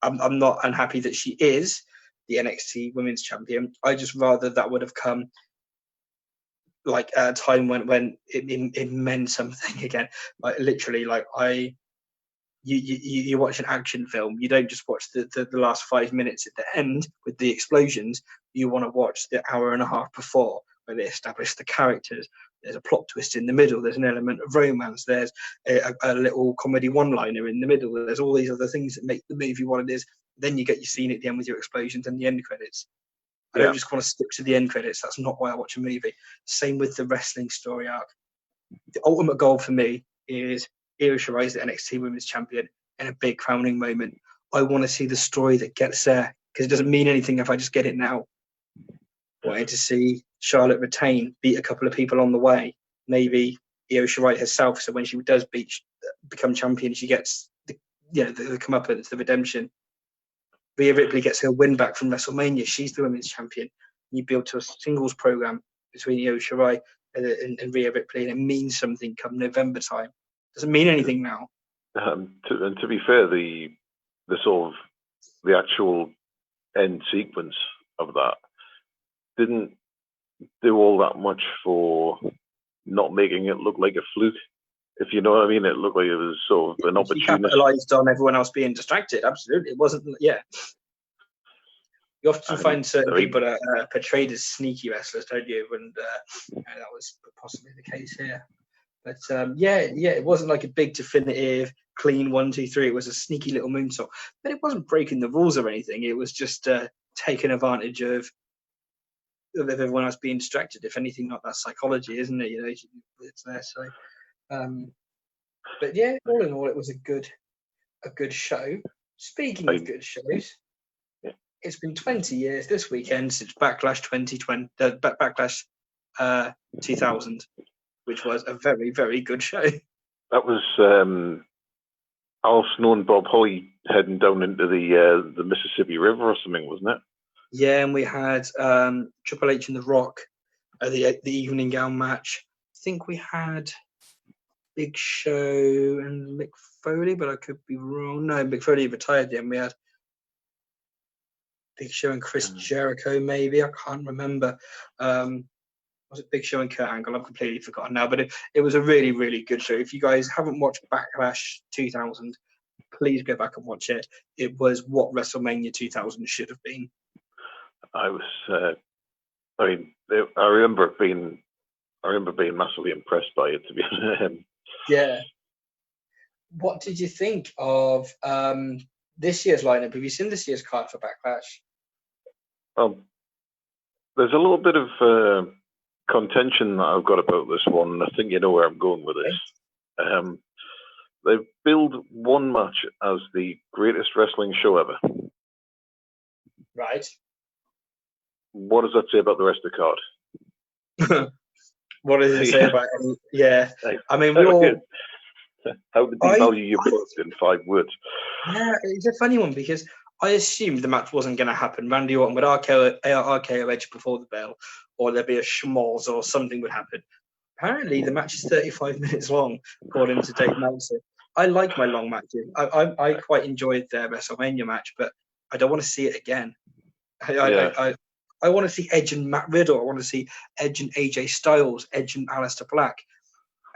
I'm not unhappy that she is the NXT Women's Champion. I just rather that would have come like at a time when it meant something again. Like literally, like you watch an action film, you don't just watch the last 5 minutes at the end with the explosions. You want to watch the hour and a half before, where they establish the characters. There's a plot twist in the middle. There's an element of romance. There's a little comedy one-liner in the middle. There's all these other things that make the movie what it is. Then you get your scene at the end with your explosions and the end credits. I don't just want to stick to the end credits. That's not why I watch a movie. Same with the wrestling story arc. The ultimate goal for me is Io Shirai is the NXT Women's Champion in a big crowning moment. I want to see the story that gets there, because it doesn't mean anything if I just get it now. I wanted to see Charlotte retain, beat a couple of people on the way. Maybe Io Shirai herself, so when she does become champion, she gets the comeuppance, the redemption. Rhea Ripley gets her win back from WrestleMania. She's the women's champion. You build to a singles program between Io Shirai and Rhea Ripley, and it means something come November time. Doesn't mean anything now. To be fair, the sort of the actual end sequence of that didn't do all that much for not making it look like a fluke. If you know what I mean, it looked like it was sort of an opportunity. She capitalized on everyone else being distracted. Absolutely, it wasn't. Yeah, you often find certain people that are portrayed as sneaky wrestlers, don't you? And that was possibly the case here. But it wasn't like a big definitive clean 1, 2, 3. It was a sneaky little moonsault, but it wasn't breaking the rules or anything. It was just taking advantage of everyone else being distracted. If anything, not that psychology, isn't it? You know, it's there. So, but yeah, all in all, it was a good show. Speaking of good shows, it's been 20 years this weekend since Backlash 2020, Backlash 2000. Which was a very, very good show. That was Al Snow and Bob Holly heading down into the Mississippi River or something, wasn't it? Yeah, and we had Triple H and The Rock at the evening gown match. I think we had Big Show and Mick Foley, but I could be wrong. No, Mick Foley retired then. We had Big Show and Chris Jericho, maybe. I can't remember. Was it Big Show and Kurt Angle? I've completely forgotten now, but it was a really, really good show. If you guys haven't watched Backlash 2000, please go back and watch it. It was what WrestleMania 2000 should have been. I remember being massively impressed by it, to be honest. Yeah. What did you think of this year's lineup? Have you seen this year's card for Backlash? There's a little bit of contention that I've got about this one. I think you know where I'm going with this. They've billed one match as the greatest wrestling show ever. Right. What does that say about the rest of the card? What does it say about it? Yeah. I mean, how did they value your product in 5 words? Yeah, it's a funny one because I assumed the match wasn't going to happen. Randy Orton would RKO Edge before the bell, or there'd be a schmoz or something would happen. Apparently, the match is 35 minutes long, according to Dave Meltzer. I like my long matches. I quite enjoyed their WrestleMania match, but I don't want to see it again. I want to see Edge and Matt Riddle. I want to see Edge and AJ Styles, Edge and Aleister Black,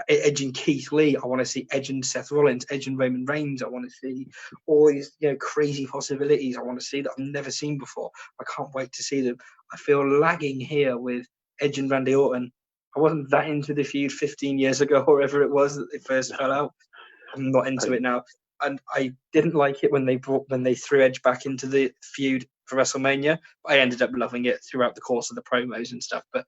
Edge and Keith Lee. I want to see Edge and Seth Rollins, Edge and Roman Reigns. I want to see all these crazy possibilities. I want to see that I've never seen before. I can't wait to see them. I feel lagging here with Edge and Randy Orton. I wasn't that into the feud 15 years ago, or whatever it was that they first fell out. I'm not into it now. And I didn't like it when they threw Edge back into the feud for WrestleMania. But I ended up loving it throughout the course of the promos and stuff. But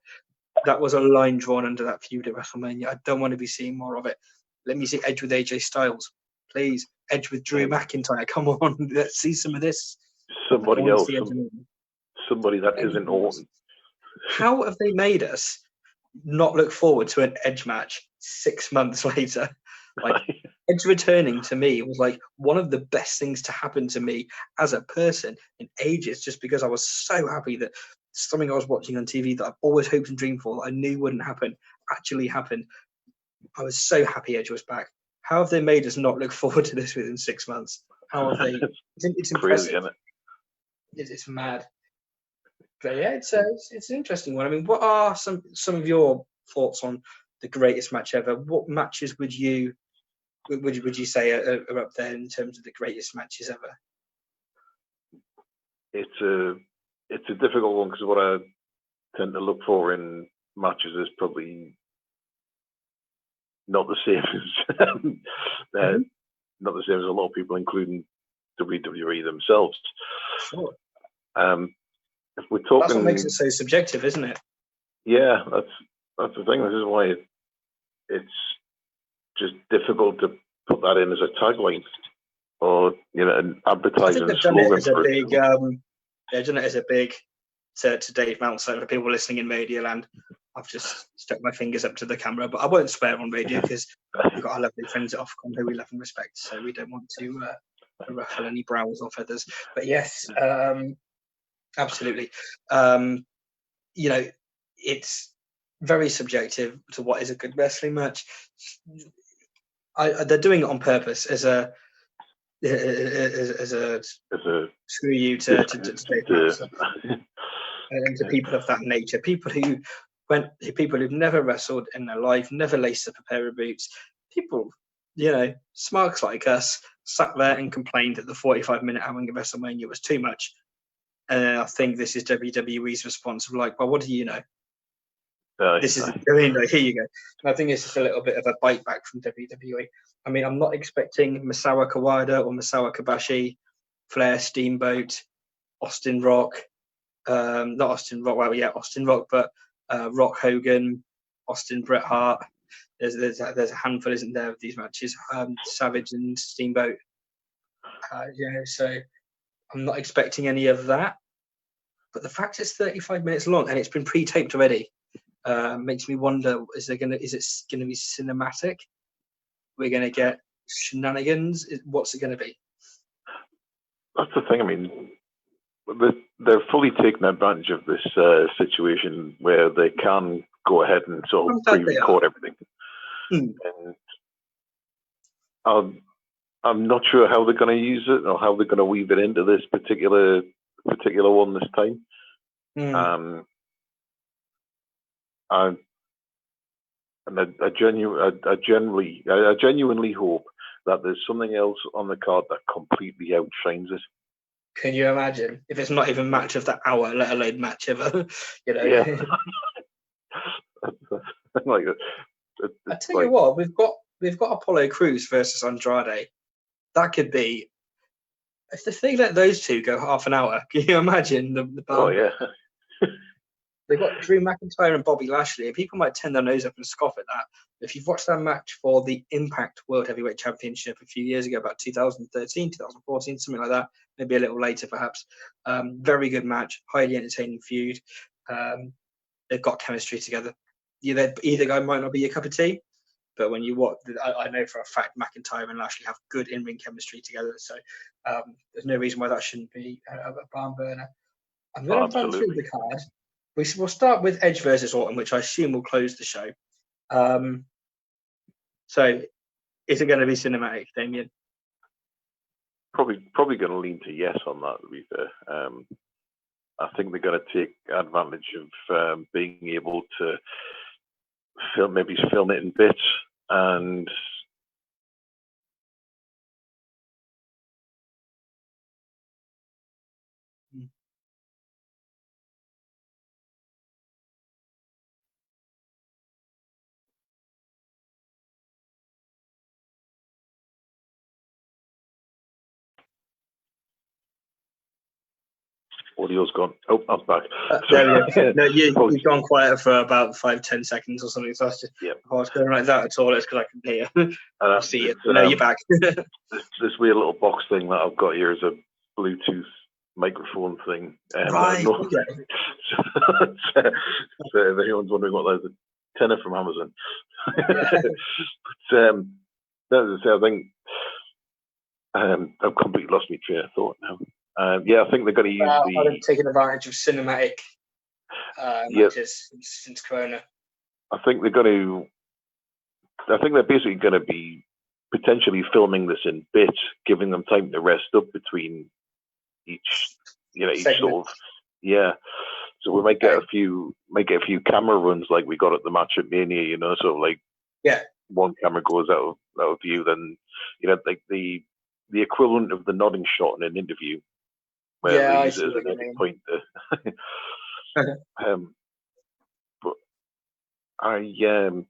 that was a line drawn under that feud at WrestleMania. I don't want to be seeing more of it. Let me see Edge with AJ Styles, please. Edge with Drew McIntyre. Come on, let's see some of this. somebody else, the Edge and somebody that isn't Orton. How have they made us not look forward to an Edge match 6 months later? Like, Edge returning to me was like one of the best things to happen to me as a person in ages, just because I was so happy that something I was watching on TV that I've always hoped and dreamed for, that I knew wouldn't happen, actually happened. I was so happy Edge was back. How have they made us not look forward to this within 6 months? How have they? It's impressive. Crazy, isn't it? It's mad. But yeah, it's an interesting one. I mean, what are some of your thoughts on the greatest match ever? What matches would you say are up there in terms of the greatest matches ever? It's a difficult one, because what I tend to look for in matches is probably not the same as not the same as a lot of people, including WWE themselves. Sure. If we're talking, that's what makes it so subjective, isn't it? Yeah, that's the thing. This is why it's just difficult to put that in as a tagline, or an advertising slogan. They've done it as a big to Dave Meltzer, for people listening in Radio Land. I've just stuck my fingers up to the camera, but I won't swear on radio because we've got our lovely friends at Ofcom who we love and respect, so we don't want to ruffle any brows or feathers. But yes, absolutely. It's very subjective to what is a good wrestling match. They're doing it on purpose as a screw you to Dave Meltzer and to people of that nature, people who've never wrestled in their life, never laced up a pair of boots, people, smarks like us, sat there and complained that the 45-minute hour of WrestleMania was too much. And I think this is WWE's response of like, well, what do you know? This is, here you go. And I think it's just a little bit of a bite back from WWE. I mean, I'm not expecting Misawa Kawada or Misawa Kobashi, Flair, Steamboat, Austin Rock, not Austin Rock, Austin Rock, but Rock Hogan, Austin Bret Hart. There's a handful, isn't there, of these matches? Savage and Steamboat. So I'm not expecting any of that. But the fact it's 35 minutes long and it's been pre-taped already makes me wonder: is it gonna be cinematic? We're gonna get shenanigans. What's it gonna be? That's the thing. I mean, they're fully taking advantage of this situation where they can go ahead and sort of pre-record everything. And I'm not sure how they're going to use it or how they're going to weave it into this particular one this time. I genuinely hope that there's something else on the card that completely outshines it. Can you imagine if it's not even match of the hour, let alone match ever? Yeah. Like I tell you what, we've got Apollo Crews versus Andrade. That could be, if they let those two go half an hour. Can you imagine the band? Oh yeah. They've got Drew McIntyre and Bobby Lashley. People might turn their nose up and scoff at that. If you've watched that match for the Impact World Heavyweight Championship a few years ago, about 2013, 2014, something like that, maybe a little later perhaps, very good match, highly entertaining feud. They've got chemistry together. Either guy might not be your cup of tea, but when you watch, I know for a fact McIntyre and Lashley have good in-ring chemistry together, so there's no reason why that shouldn't be a barn burner. I'm going to run through the card. We'll start with Edge versus Orton, which I assume will close the show. So, is it going to be cinematic, Damien? Probably going to lean to yes on that, to be fair. I think they're going to take advantage of being able to film it in bits and audio's gone. Oh, I'm back. There we go. No, you've gone quiet for about 5-10 seconds or something. So I was just, I was going like that at all. It's because I can hear. I see it. No, you're back. This weird little box thing that I've got here is a Bluetooth microphone thing. Right. No. Okay. So if anyone's wondering what that is, a tenner from Amazon. Yeah. But, as I say, I think I've completely lost my train of thought now. I think they're going to use I've taken advantage of cinematic matches since Corona. I think they're basically going to be potentially filming this in bits, giving them time to rest up between each sort of, So we might get a few camera runs like we got at the match at Mania, sort of like one camera goes out of view, then like the equivalent of the nodding shot in an interview, where they use it as an ending point. But I'm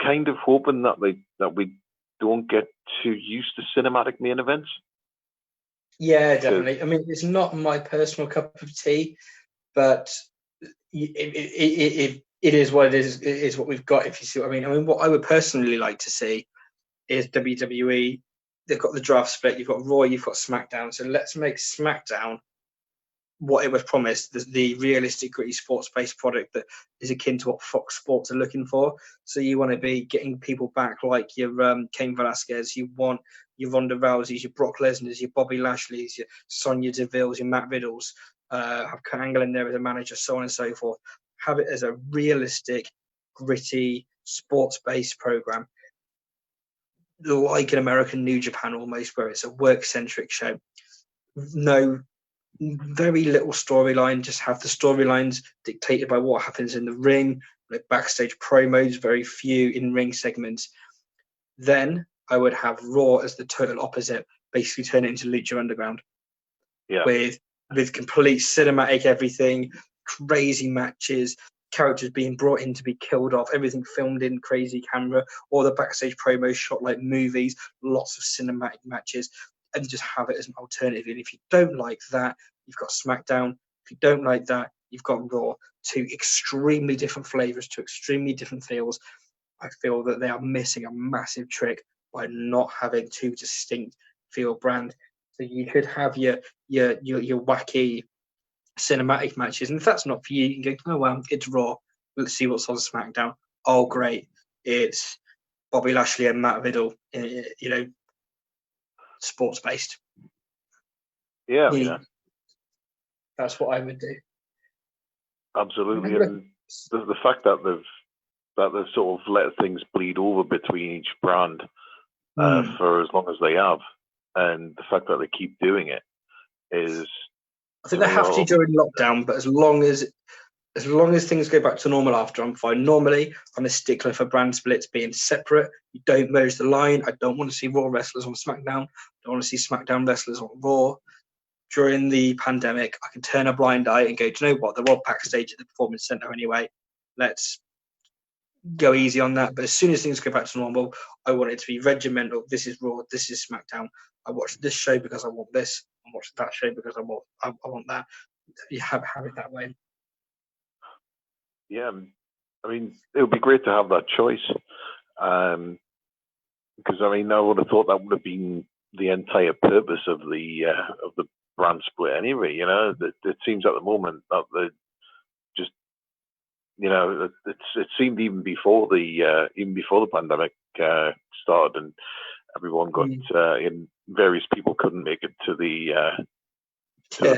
kind of hoping that we don't get too used to cinematic main events. Yeah, definitely. I mean, it's not my personal cup of tea, but it is what it is. It is what we've got, if you see what I mean. I mean, what I would personally like to see is WWE. They've got the draft split. You've got Raw. You've got SmackDown. So let's make SmackDown what it was promised, the realistic, gritty, sports-based product that is akin to what Fox Sports are looking for. So you want to be getting people back like your Cain Velasquez, you want your Ronda Rouseys, your Brock Lesnar's, your Bobby Lashley's, your Sonya Deville's, your Matt Riddle's, have Kurt Angle in there as a manager, so on and so forth. Have it as a realistic, gritty, sports-based program, like an American New Japan almost, where it's a work-centric show. No, very little storyline, just have the storylines dictated by what happens in the ring, like backstage promos, very few in-ring segments. Then I would have Raw as the total opposite, basically turn it into Lucha Underground. With complete cinematic everything, crazy matches, characters being brought in to be killed off, everything filmed in crazy camera, or the backstage promos shot like movies, lots of cinematic matches, and just have it as an alternative. And if you don't like that, you've got SmackDown. If you don't like that, you've got Raw. Two extremely different flavors, two extremely different feels. I feel that they are missing a massive trick by not having two distinct feel brand. So you could have your wacky cinematic matches, and if that's not for you, you can go, oh well, it's Raw. Let's see what's on SmackDown. Oh great, it's Bobby Lashley and Matt Riddle. Sports based. Yeah. That's what I would do. Absolutely, and the fact that they've sort of let things bleed over between each brand for as long as they have, and the fact that they keep doing it is. I think they have to during lockdown, but as long as things go back to normal after, I'm fine. Normally, I'm a stickler for brand splits being separate. You don't merge the line. I don't want to see Raw wrestlers on SmackDown. I don't want to see SmackDown wrestlers on Raw. During the pandemic, I can turn a blind eye and go, do you know what? They're all backstage at the Performance Center anyway. Let's go easy on that. But as soon as things go back to normal, I want it to be regimental. This is Raw. This is SmackDown. I watch this show because I want this. I watch that show because I want that. You have it that way. Yeah, I mean, it would be great to have that choice, because I mean, I would have thought that would have been the entire purpose of the brand split anyway. It seems at the moment that they just, it seemed even before the pandemic started, and everyone got various people couldn't make it to the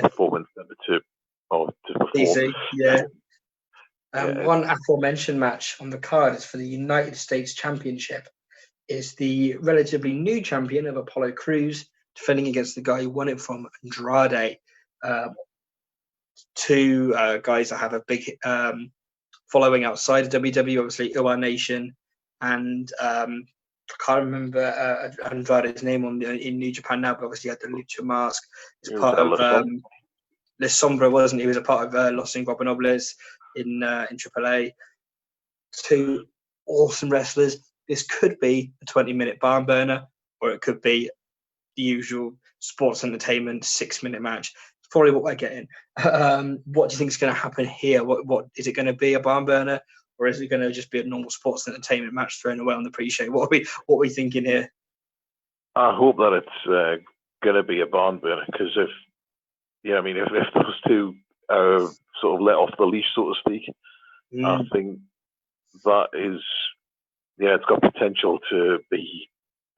Performance Center to perform. Easy, yeah. One aforementioned match on the card is for the United States Championship. Is the relatively new champion of Apollo Crews defending against the guy who won it from Andrade. Two guys that have a big following outside of WWE, obviously Uwa Nation, and I can't remember Andrade's name in New Japan now, but obviously he had the Lucha mask. He's part of La Sombra, wasn't he? He was a part of Los Ingobernables in AAA. Two awesome wrestlers. This could be a 20-minute barn burner, or it could be the usual sports entertainment 6-minute match. It's probably what we're getting. What do you think is going to happen here? What is it going to be, a barn burner, or is it going to just be a normal sports entertainment match thrown away on the pre-show? What are we thinking here? I hope that it's going to be a barn burner, because I mean, if those two sort of let off the leash, so to speak, I think that is, it's got potential to be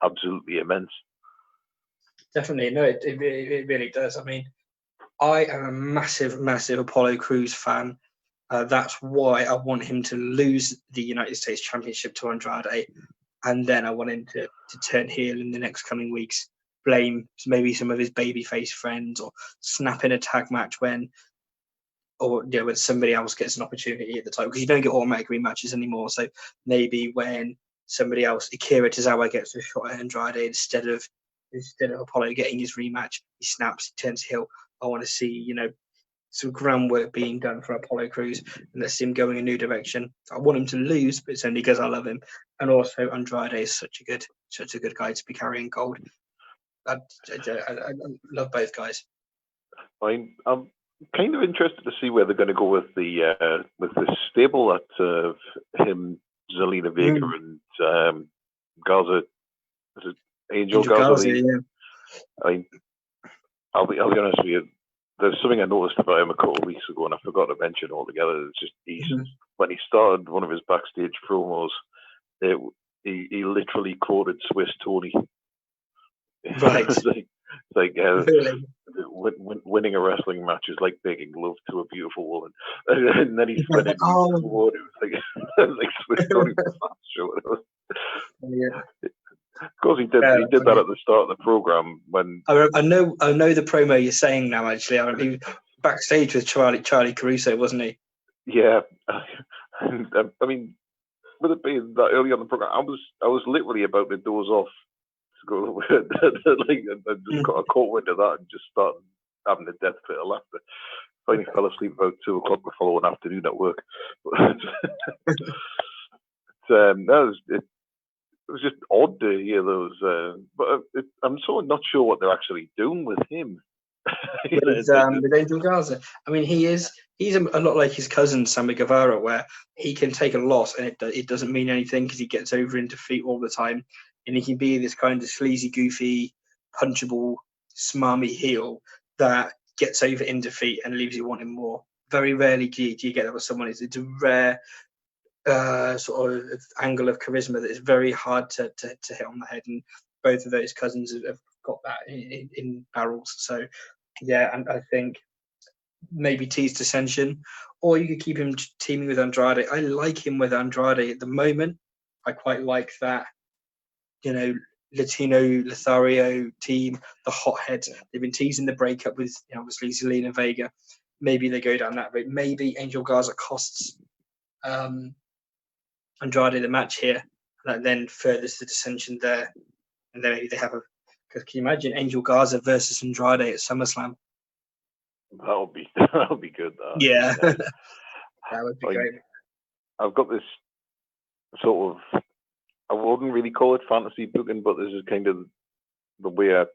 absolutely immense. Definitely, no, it really does. I mean, I am a massive, massive Apollo Crews fan. That's why I want him to lose the United States Championship to Andrade, and then I want him to turn heel in the next coming weeks, blame maybe some of his babyface friends, or snap in a tag match when somebody else gets an opportunity at the time, because you don't get automatic rematches anymore. So maybe when somebody else, Akira Tozawa, gets a shot at Andrade instead of Apollo getting his rematch, he snaps, he turns heel. I want to see, some groundwork being done for Apollo Crews, and let's see him going a new direction. I want him to lose, but it's only because I love him. And also, Andrade is such a good guy to be carrying gold. I love both guys. I'm kind of interested to see where they're going to go with the stable at him, Zelina Vega, and Garza. Is it Angel Garza? I'll be honest with you. There's something I noticed about him a couple of weeks ago, and I forgot to mention altogether. It's just when he started one of his backstage promos, he literally quoted Swiss Tony. Right. Really? Winning a wrestling match is like making love to a beautiful woman, and then he went into the word. It was like Swiss Tony. Of course, he did that at the start of the program when I know the promo you're saying now. Actually, I mean, backstage with Charlie Caruso, wasn't he? Yeah, I mean, with it being that early on the program, I was literally about to doze off to go I just got a caught wind of that and just started having a death fit of laughter. Finally fell asleep about 2:00 the following afternoon at work. It was just odd to hear those, but I'm sort of not sure what they're actually doing with him. With Angel Garza. I mean, he's a lot like his cousin Sammy Guevara, where he can take a loss and it doesn't mean anything because he gets over in defeat all the time, and he can be this kind of sleazy, goofy, punchable, smarmy heel that gets over in defeat and leaves you wanting more. Very rarely do you get that with someone. It's a rare sort of angle of charisma that is very hard to hit on the head, and both of those cousins have got that in barrels. So yeah, and I think maybe tease Dissension, or you could keep him teaming with Andrade. I like him with Andrade at the moment. I quite like that, Latino Lothario team, the hotheads. They've been teasing the breakup with obviously Zelina Vega. Maybe they go down that route. Maybe Angel Garza costs Andrade the match here, that then furthers the dissension there, and then maybe they have because can you imagine Angel Garza versus Andrade at SummerSlam? That would be good. Yeah, that would be great. I've got this sort of, I wouldn't really call it fantasy booking, but this is kind of the way I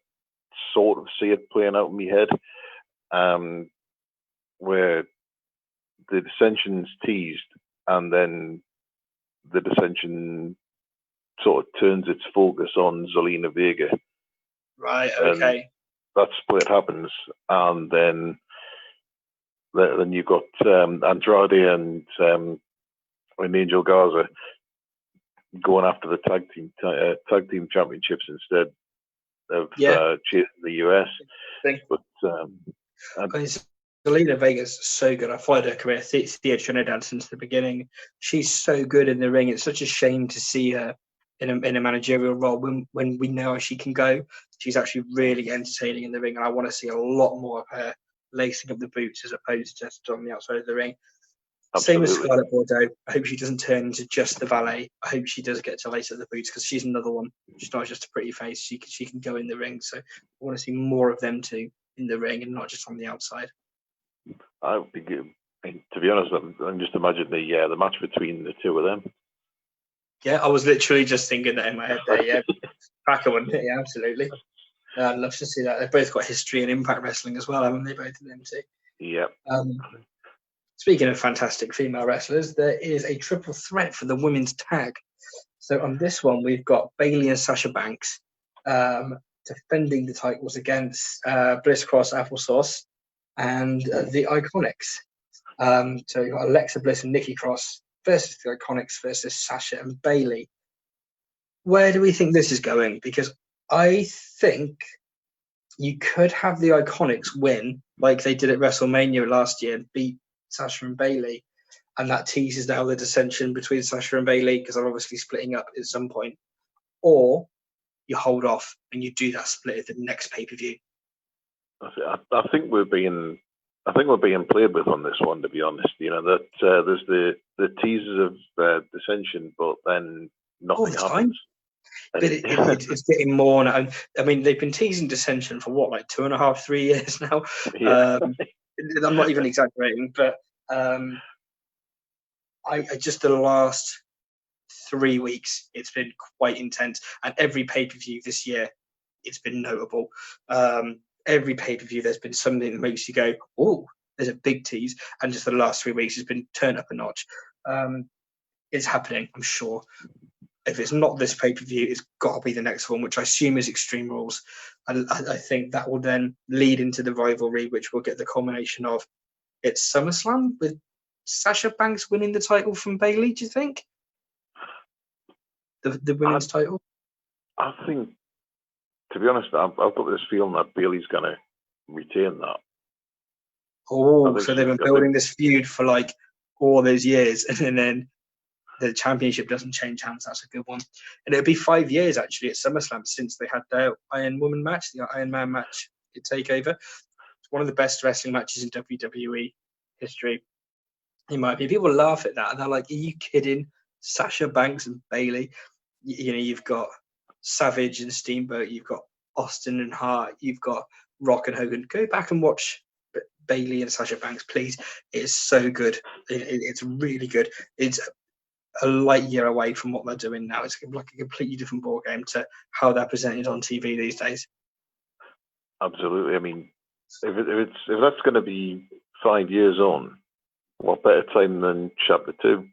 sort of see it playing out in my head, where the dissension's teased, and then the dissension sort of turns its focus on Zelina Vega. Right, okay. And that split happens, and then you've got Andrade and Angel Garza going after the tag team championships instead of chasing the US. But Zelina Vega's so good. I followed her career, Thea Trinidad, since the beginning. She's so good in the ring. It's such a shame to see her in a managerial role when we know how she can go. She's actually really entertaining in the ring, and I want to see a lot more of her lacing up the boots as opposed to just on the outside of the ring. Absolutely. Same as Scarlett Bordeaux. I hope she doesn't turn into just the valet. I hope she does get to lace up the boots, because she's another one. She's not just a pretty face. She can go in the ring. So I want to see more of them too in the ring and not just on the outside. I would be good. To be honest, I'm just imagining the match between the two of them. Yeah, I was literally just thinking that in my head there. Yeah, cracker one. Yeah, absolutely. I'd love to see that. They've both got history in Impact Wrestling as well, haven't they? Both of them too. Yeah. Speaking of fantastic female wrestlers, there is a triple threat for the women's tag. So on this one, we've got Bayley and Sasha Banks defending the titles against Bliss Cross Applesauce and the Iconics. So you've got Alexa Bliss and Nikki Cross versus the Iconics versus Sasha and Bailey. Where do we think this is going? Because I think you could have the Iconics win like they did at WrestleMania last year and beat Sasha and Bailey. And that teases now the dissension between Sasha and Bailey because they're obviously splitting up at some point. Or you hold off and you do that split at the next pay-per-view. I think we're being played with on this one, to be honest. That there's the teasers of dissension, but then nothing happens. But it's getting more now. I mean, they've been teasing dissension for what, like 2.5, 3 years now. Yeah. I'm not even exaggerating, but I just the last 3 weeks, it's been quite intense, and every pay-per-view this year, it's been notable. Every pay-per-view, there's been something that makes you go, "Oh, there's a big tease," and just the last 3 weeks has been turned up a notch. It's happening, I'm sure. If it's not this pay-per-view, it's got to be the next one, which I assume is Extreme Rules. I think that will then lead into the rivalry, which will get the culmination of it's SummerSlam with Sasha Banks winning the title from Bailey. Do you think the women's title? I think, to be honest, I've got this feeling that Bailey's going to retain that. Oh, so they've been building this feud for like all those years, and then the championship doesn't change hands. That's a good one. And it'll be 5 years actually at SummerSlam since they had their Iron Woman match, the Iron Man match at TakeOver. It's one of the best wrestling matches in WWE history. In my opinion, people laugh at that and they're like, "Are you kidding?" Sasha Banks and Bailey. You've got Savage and Steamboat. You've got Austin and Hart. You've got Rock and Hogan. Go back and watch Bailey and Sasha Banks, please. It's so good. It's really good. It's a light year away from what they're doing now. It's like a completely different ball game to how they're presented on TV these days. Absolutely. I mean, if that's going to be 5 years on, what better time than Chapter 2?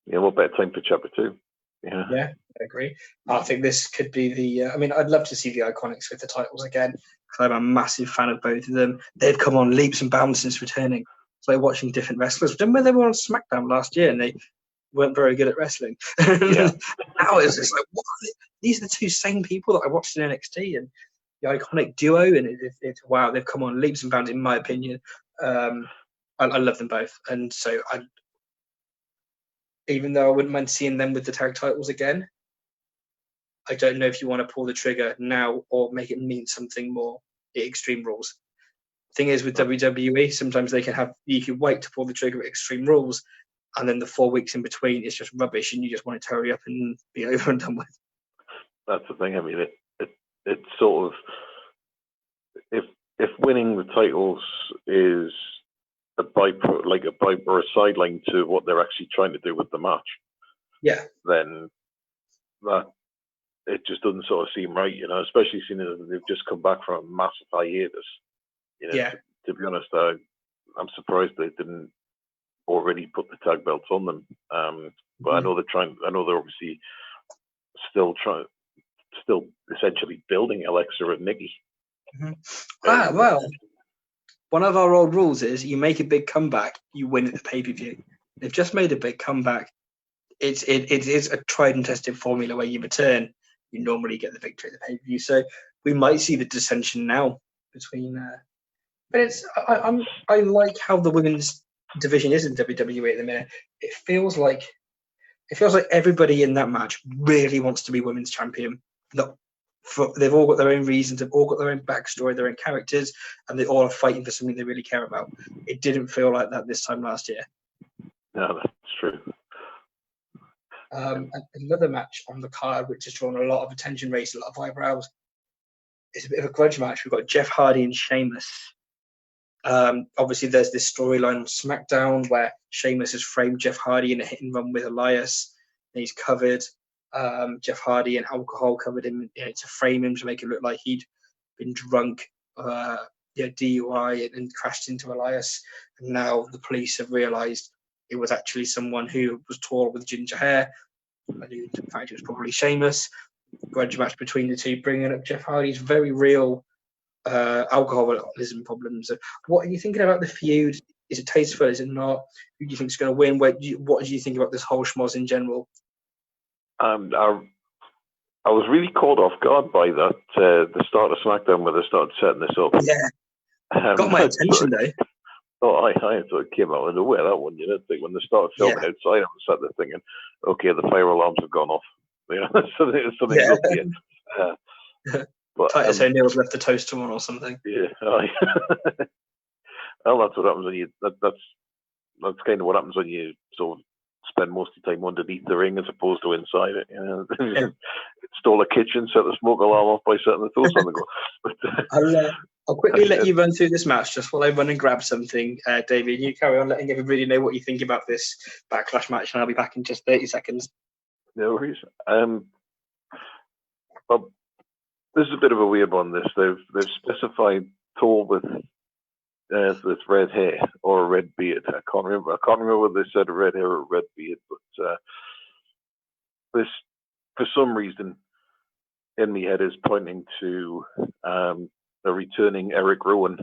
What better time for Chapter 2? Yeah, I agree. I think this could be the. I mean, I'd love to see the Iconics with the titles again because I'm a massive fan of both of them. They've come on leaps and bounds since returning. It's like watching different wrestlers. Remember they were on SmackDown last year and they weren't very good at wrestling. Yeah. Now it's just like, what? These are the two same people that I watched in NXT and the Iconic duo, and it's wow, they've come on leaps and bounds in my opinion. I love them both, and so even though I wouldn't mind seeing them with the tag titles again, I don't know if you want to pull the trigger now or make it mean something more at Extreme Rules. Thing is with WWE, sometimes you can wait to pull the trigger at Extreme Rules, and then the 4 weeks in between is just rubbish, and you just want it to hurry up and be over and done with. That's the thing. I mean, it's sort of if winning the titles is a byproduct or a sideline to what they're actually trying to do with the match, yeah, then that it just doesn't sort of seem right, especially seeing as they've just come back from a massive hiatus. Yeah. To be honest, I'm surprised they didn't already put the tag belts on them. But I know they're trying. I know they're obviously still essentially building Alexa and Nikki. Well, one of our old rules is you make a big comeback, you win at the pay-per-view. They've just made a big comeback. It is a tried and tested formula where you return, you normally get the victory at the pay-per-view. So we might see the dissension now between. But I like how the women's division is in WWE at the minute. It feels like everybody in that match really wants to be women's champion. They've all got their own reasons, they've all got their own backstory, their own characters, and they all are fighting for something they really care about. It didn't feel like that this time last year. No, that's true. Another match on the card, which has drawn a lot of attention, raised a lot of eyebrows, is a bit of a grudge match. We've got Jeff Hardy and Sheamus. Obviously, there's this storyline on SmackDown where Sheamus has framed Jeff Hardy in a hit and run with Elias, and he's covered Jeff Hardy in alcohol, covered him to frame him to make it look like he'd been drunk, DUI, and crashed into Elias. And now the police have realised it was actually someone who was tall with ginger hair. In fact, it was probably Sheamus. Grudge match between the two, bringing up Jeff Hardy's very real alcoholism problems. What are you thinking about the feud? Is it tasteful? Is it not? Who do you think is going to win? What do you think about this whole schmoz in general? I was really caught off guard by that the start of SmackDown where they started setting this up. Yeah, got my attention though. I thought it came out of nowhere, that one. You know, when they started filming outside, I was sat there thinking, okay, the fire alarms have gone off. You know, something's up here. But Titus O'Neil's left the toaster on or something. Yeah. Well, that's what happens when you. That's kind of what happens when you sort of spend most of your time underneath the ring as opposed to inside it. You know, install a kitchen, set the smoke alarm off by setting the toaster on the go. But, I'll quickly let you run through this match just while I run and grab something, David. You carry on letting everybody know what you think about this Backlash match, and I'll be back in just 30 seconds. No worries. Well, this is a bit of a weird one. They've specified Thor with red hair or a red beard. I can't remember whether they said red hair or red beard, but this, for some reason, in my head is pointing to a returning Eric Rowan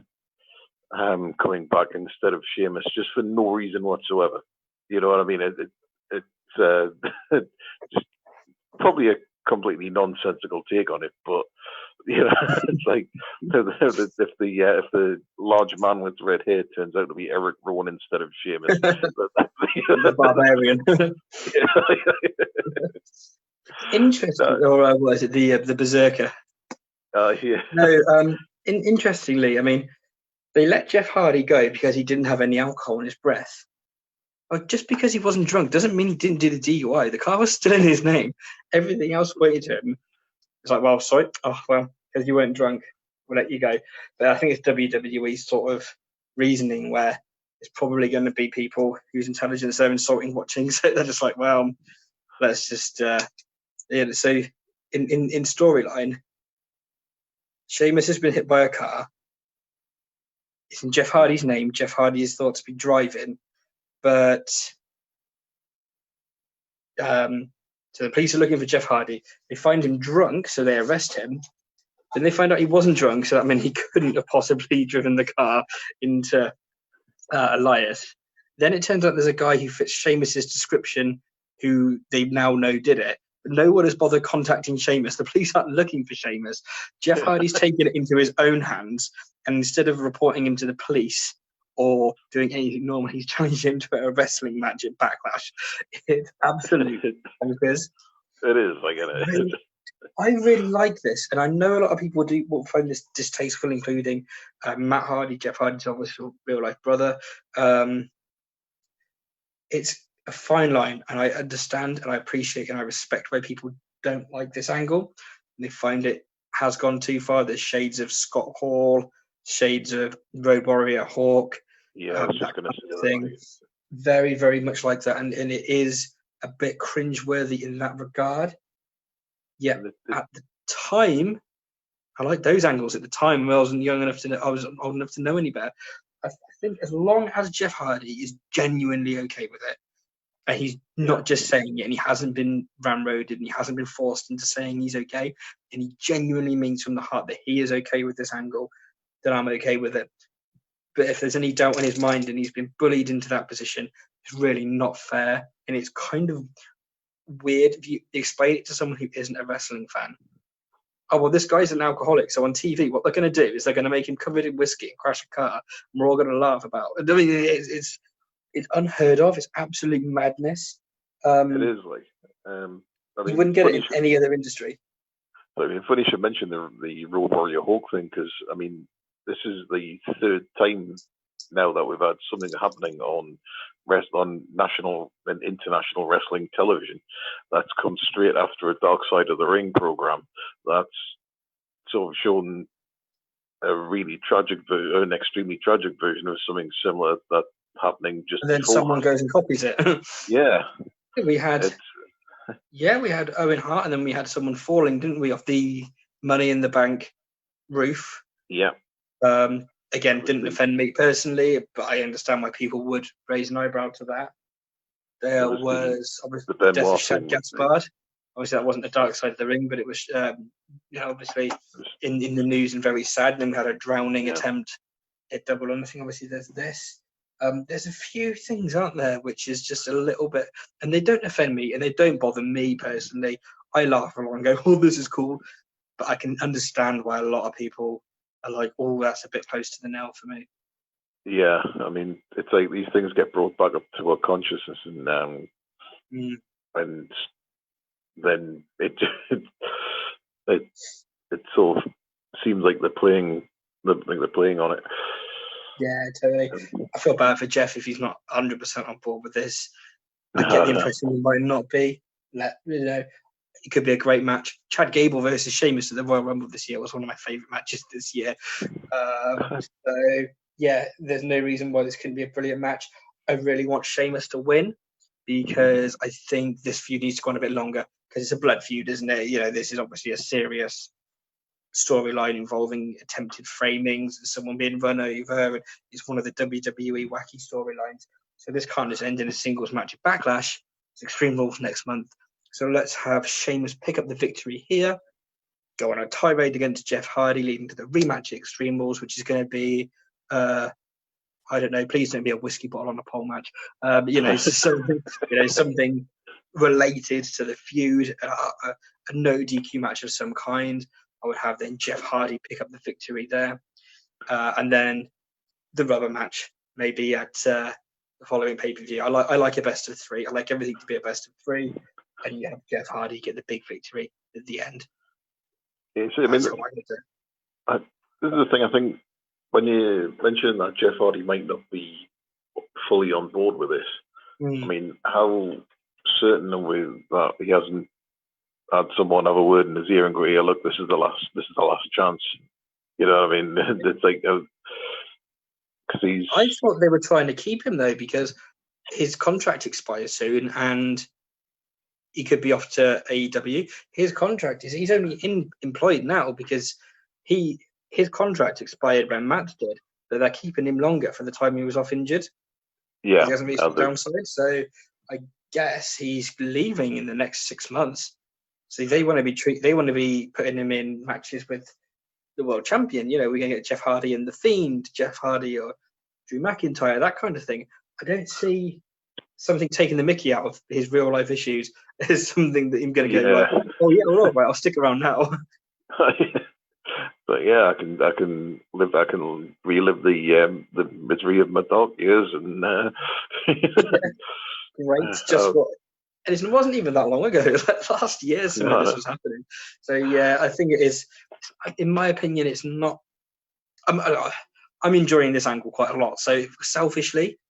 coming back instead of Sheamus, just for no reason whatsoever. You know what I mean? It's just probably a completely nonsensical take on it, but you know, it's like if the large man with red hair turns out to be Eric Rowan instead of Sheamus, the barbarian. Interesting, or was it the berserker? Yeah. No, interestingly, I mean, they let Jeff Hardy go because he didn't have any alcohol in his breath. Just because he wasn't drunk doesn't mean he didn't do the DUI. The car was still in his name. Everything else waited to him. It's like, well, sorry. Oh, well, because you weren't drunk, we'll let you go. But I think it's WWE's sort of reasoning where it's probably going to be people whose intelligence they're insulting watching. So they're just like, well, let's just, So in storyline, Sheamus has been hit by a car. It's in Jeff Hardy's name. Jeff Hardy is thought to be driving. But so the police are looking for Jeff Hardy. They find him drunk, so they arrest him. Then they find out he wasn't drunk, so that meant he couldn't have possibly driven the car into Elias. Then it turns out there's a guy who fits Sheamus's description who they now know did it. But no one has bothered contacting Sheamus. The police aren't looking for Sheamus. Jeff Hardy's taken it into his own hands, and instead of reporting him to the police or doing anything normal, he's challenging him to a wrestling match at Backlash. It's absolutely bonkers. It is, I get it. I really like this, and I know a lot of people will find this distasteful, including Matt Hardy, Jeff Hardy's obviously real life brother. It's a fine line, and I understand and I appreciate and I respect why people don't like this angle. And they find it has gone too far. There's shades of Scott Hall, shades of Road Warrior Hawk. Yeah, I was just going to say thing. That. Very, very much like that, and it is a bit cringeworthy in that regard. Yeah, at the time, I liked those angles. At the time, I wasn't young enough to know. I was old enough to know any better. I think as long as Jeff Hardy is genuinely okay with it, and he's not just saying it, and he hasn't been ramroded, and he hasn't been forced into saying he's okay, and he genuinely means from the heart that he is okay with this angle, then I'm okay with it. But if there's any doubt in his mind and he's been bullied into that position, it's really not fair, and it's kind of weird if you explain it to someone who isn't a wrestling fan. Oh, well, this guy's an alcoholic, so on TV, what they're going to do is they're going to make him covered in whiskey and crash a car, and we're all going to laugh about it. I mean, it's unheard of. It's absolute madness. It is like you wouldn't get it in any other industry. I mean, funny you should mention the Road Warrior Hawk thing, because I mean, this is the third time now that we've had something happening on national and international wrestling television that's come straight after a Dark Side of the Ring program that's sort of shown a really tragic, an extremely tragic version of something similar that's happening just. And then before. Someone goes and copies it. Yeah, we had Owen Hart, and then we had someone falling, didn't we, off the Money in the Bank roof? Yeah. Again, didn't offend me personally, but I understand why people would raise an eyebrow to that. There was obviously the death of Shad Gaspard. Obviously, that wasn't the dark side of the ring, but it was, obviously in the news and very sad. And then we had a drowning attempt at Double or Nothing. Obviously, there's this. There's a few things, aren't there, which is just a little bit, and they don't offend me and they don't bother me personally. I laugh along and go, "Oh, this is cool," but I can understand why a lot of people are like, "Oh, that's a bit close to the nail for me." Yeah, I mean, it's like these things get brought back up to our consciousness, and then it sort of seems like they're playing on it. Yeah, totally. I feel bad for Jeff if he's not 100% on board with this. I get the impression he might not be. It could be a great match. Chad Gable versus Sheamus at the Royal Rumble this year was one of my favourite matches this year. So, yeah, there's no reason why this couldn't be a brilliant match. I really want Sheamus to win because I think this feud needs to go on a bit longer because it's a blood feud, isn't it? This is obviously a serious storyline involving attempted framings and someone being run over. It's one of the WWE wacky storylines. So this can't just end in a singles match at Backlash. It's Extreme Rules next month. So let's have Sheamus pick up the victory here, go on a tirade against Jeff Hardy, leading to the rematch at Extreme Rules, which is going to be, I don't know, please don't be a whiskey bottle on a pole match. Something related to the feud, a no DQ match of some kind. I would have then Jeff Hardy pick up the victory there. And then the rubber match, maybe at the following pay-per-view. I like a best of three. I like everything to be a best of three. And you have Jeff Hardy get the big victory at the end. Yeah, so, this is the thing. I think when you mentioned that Jeff Hardy might not be fully on board with this, I mean, how certain are we that he hasn't had someone have a word in his ear and go, "Yeah, look, this is the last chance." You know what I mean? It's like because he's. I thought they were trying to keep him though because his contract expires soon and he could be off to AEW. His contract he's only employed now because his contract expired when Matt did, but they're keeping him longer for the time he was off injured. Yeah, he hasn't reached the downside, so I guess he's leaving in the next 6 months. So they want to be putting him in matches with the world champion. We're going to get Jeff Hardy and The Fiend, Jeff Hardy or Drew McIntyre, that kind of thing. I don't see something taking the mickey out of his real life issues as something that I'm going to go like, oh yeah, all right, I'll stick around now. But yeah, I can relive the misery of my dark years and great. And it wasn't even that long ago. Like last year, some of this was happening. So yeah, I think it is. In my opinion, it's not. I'm enjoying this angle quite a lot. So selfishly,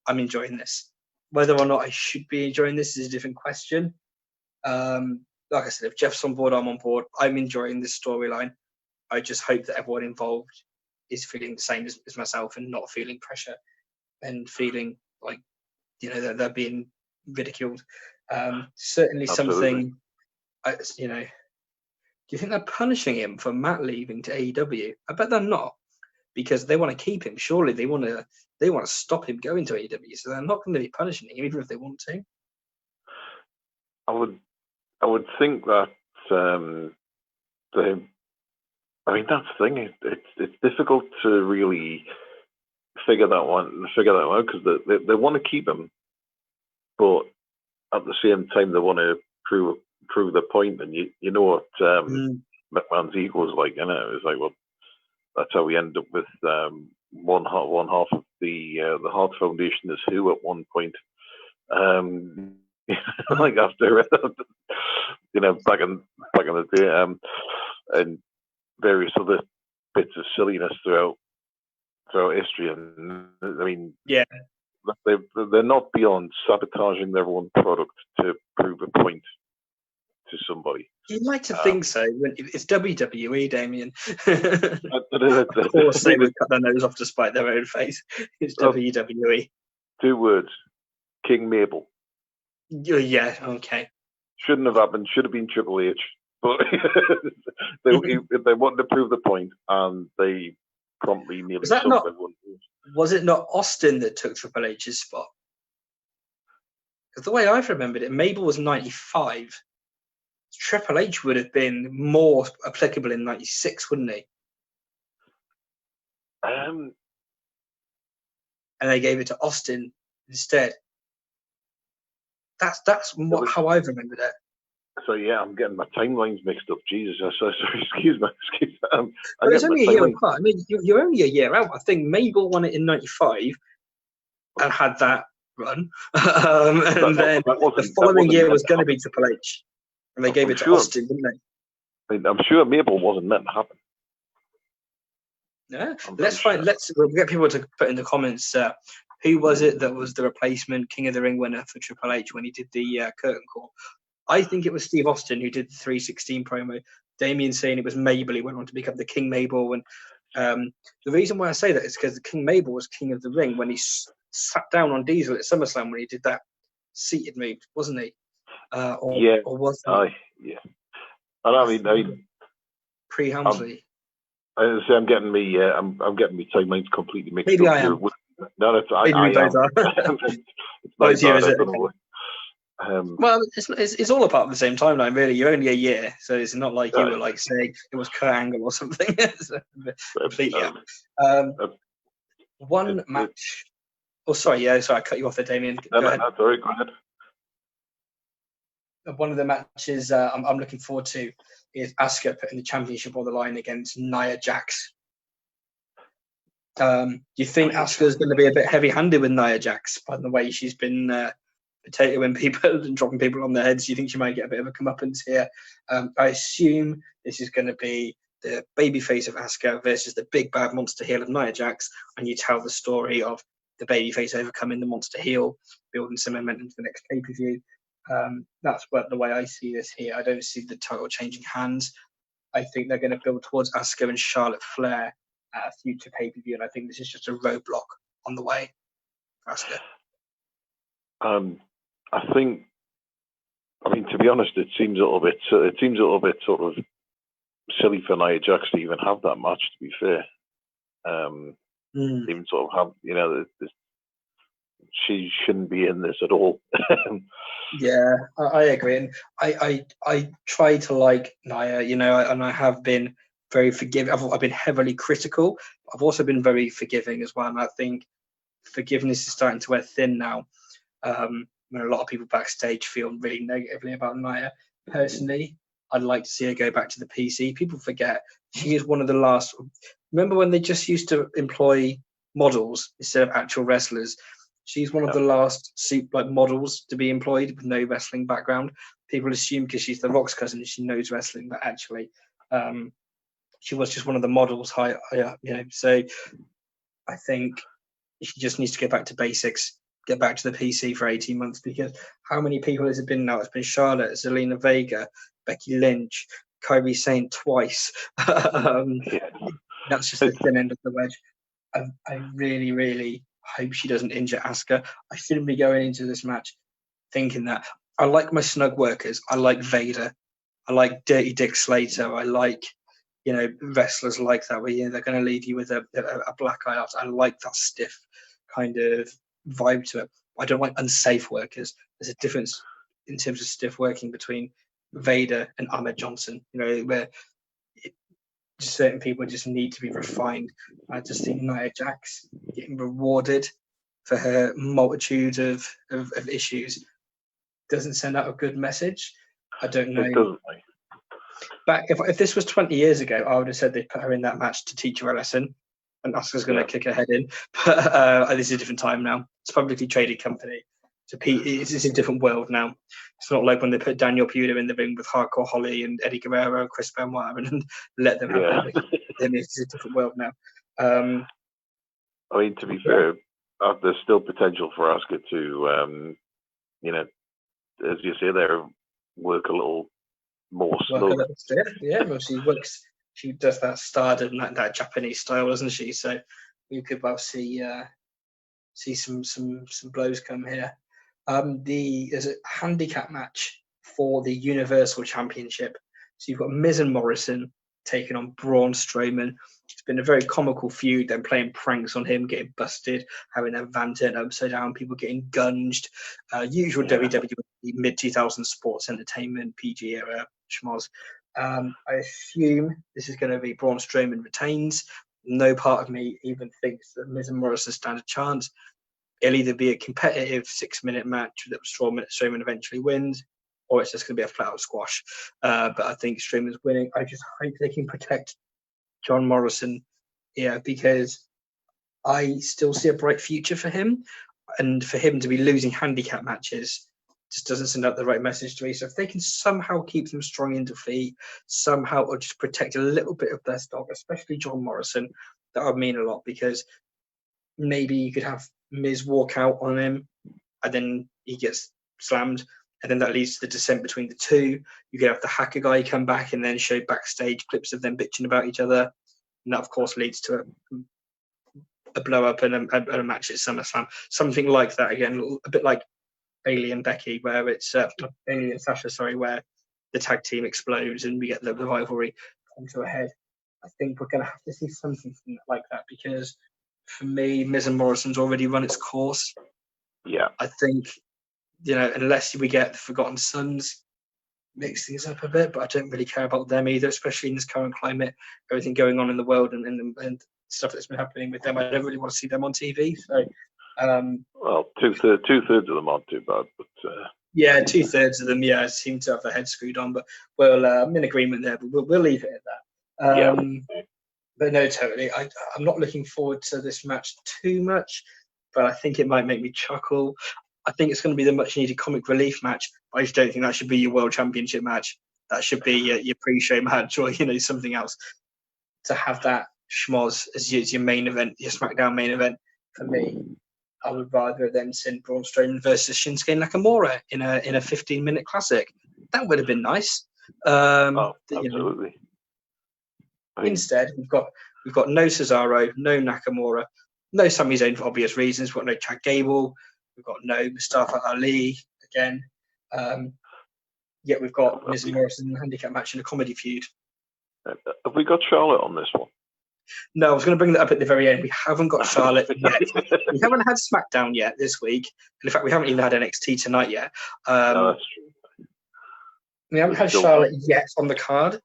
I'm enjoying this. Whether or not I should be enjoying this is a different question. Like I said, if Jeff's on board, I'm on board. I'm enjoying this storyline. I just hope that everyone involved is feeling the same as myself and not feeling pressure and feeling like, that they're being ridiculed. Certainly Absolutely. something, do you think they're punishing him for Matt leaving to AEW? I bet they're not because they want to keep him. Surely they want to stop him going to AEW. So they're not going to be punishing him even if they want to. I would think that I mean, that's the thing. It's difficult to really figure that out because they want to keep him, but at the same time they want to prove the point. And you know what McMahon's ego was like, you know? It's like, well, that's how we end up with one half of the Heart Foundation is who at one point. Like after back in the day, and various other bits of silliness throughout history. And I mean, yeah, they're not beyond sabotaging their own product to prove a point to somebody. You'd like to think so. It's WWE, Damien. Of course, they would cut their nose off to spite their own face. It's WWE. 2 words: King Mabel. Yeah, okay. Shouldn't have happened. Should have been Triple H. But they wanted to prove the point, and they promptly nearly took their one. Was it not Austin that took Triple H's spot? Because the way I've remembered it, Mabel was 95. Triple H would have been more applicable in '96, wouldn't he? And they gave it to Austin instead. That's how I've remembered it. So yeah, I'm getting my timelines mixed up. Jesus, so sorry. Excuse me. It's only a year apart. I mean, you're only a year out. I think Mabel won it in '95 and had that run, and then the following year was going to be Triple H, and they gave it to Austin, didn't they? I'm sure Mabel wasn't meant to happen. Yeah, we'll get people to put in the comments. Who was it that was the replacement King of the Ring winner for Triple H when he did the curtain call? I think it was Steve Austin who did the 316 promo. Damien saying it was Mabel. He went on to become the King Mabel. And the reason why I say that is because the King Mabel was King of the Ring when he sat down on Diesel at SummerSlam when he did that seated move, wasn't he? Or was he? Yeah. I mean, pre-Helmsley. I'm getting me timelines completely mixed Maybe up. I am. No, that's I am. Both years. Well, it's all a part of the same timeline, really. You're only a year, so it's not like you were like saying it was Kurt Angle or something. Completely. One match. Oh, sorry. Yeah, sorry, I cut you off there, Damien. Go ahead. Sorry, go ahead. One of the matches I'm looking forward to is Asuka putting the championship on the line against Nia Jax. Do you think Asuka's going to be a bit heavy-handed with Nia Jax by the way she's been potatoing people and dropping people on their heads? Do you think she might get a bit of a comeuppance here? I assume this is going to be the babyface of Asuka versus the big bad monster heel of Nia Jax, and you tell the story of the babyface overcoming the monster heel, building some momentum for the next pay-per-view. That's the way I see this here. I don't see the title changing hands. I think they're going to build towards Asuka and Charlotte Flair at a future pay-per-view, and I think this is just a roadblock on the way for Asuka. I think, to be honest, it seems a little bit sort of silly for Nia Jax to even have that match. To be fair, even sort of have she shouldn't be in this at all. Yeah, I agree, and I try to like Nia, and I have been very forgiving. I've been heavily critical. I've also been very forgiving as well, and I think forgiveness is starting to wear thin now. When a lot of people backstage feel really negatively about Nia. Personally, I'd like to see her go back to the PC. People forget she is one of the last. Remember when they just used to employ models instead of actual wrestlers? She's one of the last models to be employed with no wrestling background. People assume because she's The Rock's cousin, she knows wrestling, but actually, she was just one of the models. So I think she just needs to get back to basics, get back to the PC for 18 months, because how many people has it been now? It's been Charlotte, Zelina Vega, Becky Lynch, Kairi Sane twice. That's just the thin end of the wedge. I really, really hope she doesn't injure Asuka. I shouldn't be going into this match thinking that. I like my snug workers. I like Vader. I like Dirty Dick Slater. I like, wrestlers like that where they're going to leave you with a black eye out. I like that stiff kind of vibe to it. I don't like unsafe workers. There's a difference in terms of stiff working between Vader and Ahmed Johnson, where certain people just need to be refined. I just think Nia Jax getting rewarded for her multitude of issues doesn't send out a good message. I don't know. It doesn't. Back if this was 20 years ago, I would have said they'd put her in that match to teach her a lesson, and Asuka's going to kick her head in. But this is a different time now. It's a publicly traded company. It's a different world now. It's not like when they put Daniel Puder in the ring with Hardcore Holly and Eddie Guerrero and Chris Benoit and let them have it. It's a different world now. To be fair, there's still potential for Asuka to, as you say there, work a little more slow. She does that Stardom, that Japanese style, doesn't she? So we could well see some blows come here. There's a handicap match for the Universal Championship. So you've got Miz and Morrison taking on Braun Strowman It's been a very comical feud, them playing pranks on him, getting busted, having their van turned upside down, people getting gunged. Usual WWE mid-2000s sports entertainment, PG era schmoz. I assume this is going to be Braun Strowman retains. No part of me even thinks that Miz and Morrison stand a chance. It'll either be a competitive 6-minute match that Strowman eventually wins, or it's just going to be a flat-out squash. But I think Strowman's winning. I just hope they can protect John Morrison here, because I still see a bright future for him. And for him to be losing handicap matches just doesn't send out the right message to me. So if they can somehow keep them strong in defeat, somehow, or just protect a little bit of their stock, especially John Morrison, that would mean a lot, because maybe you could have Miz walk out on him and then he gets slammed, and then that leads to the descent between the two. You could have the hacker guy come back and then show backstage clips of them bitching about each other, and that of course leads to a blow up and a match at SummerSlam, something like that again, a bit like Bayley and Becky, where it's Bayley and Sasha, sorry, where the tag team explodes and we get the rivalry come to a head. I think we're going to have to see something like that, because for me, Miz and Morrison's already run its course. Yeah. I think, unless we get the Forgotten Sons, mix things up a bit, but I don't really care about them either, especially in this current climate, everything going on in the world and stuff that's been happening with them. I don't really want to see them on TV. So, well, two-thirds of them aren't too bad, but yeah, 2/3 of them, seem to have their head screwed on. But I'm in agreement there. But we'll leave it at that. But no, totally. I'm not looking forward to this match too much, but I think it might make me chuckle. I think it's going to be the much-needed comic relief match. But I just don't think that should be your World Championship match. That should be your pre-show match, or something else. To have that schmoz as your main event, your SmackDown main event, for me, I would rather them send Braun Strowman versus Shinsuke Nakamura in a 15-minute classic. That would have been nice. Absolutely. Instead, we've got no Cesaro, no Nakamura, no Sami Zayn for obvious reasons. We've got no Chad Gable. We've got no Mustafa Ali again. Yet we've got Miz and Morrison in a handicap match in a comedy feud. Have we got Charlotte on this one? No, I was going to bring that up at the very end. We haven't got Charlotte yet. We haven't had SmackDown yet this week. And in fact, we haven't even had NXT tonight yet. No, that's true. We haven't had Charlotte yet on the card.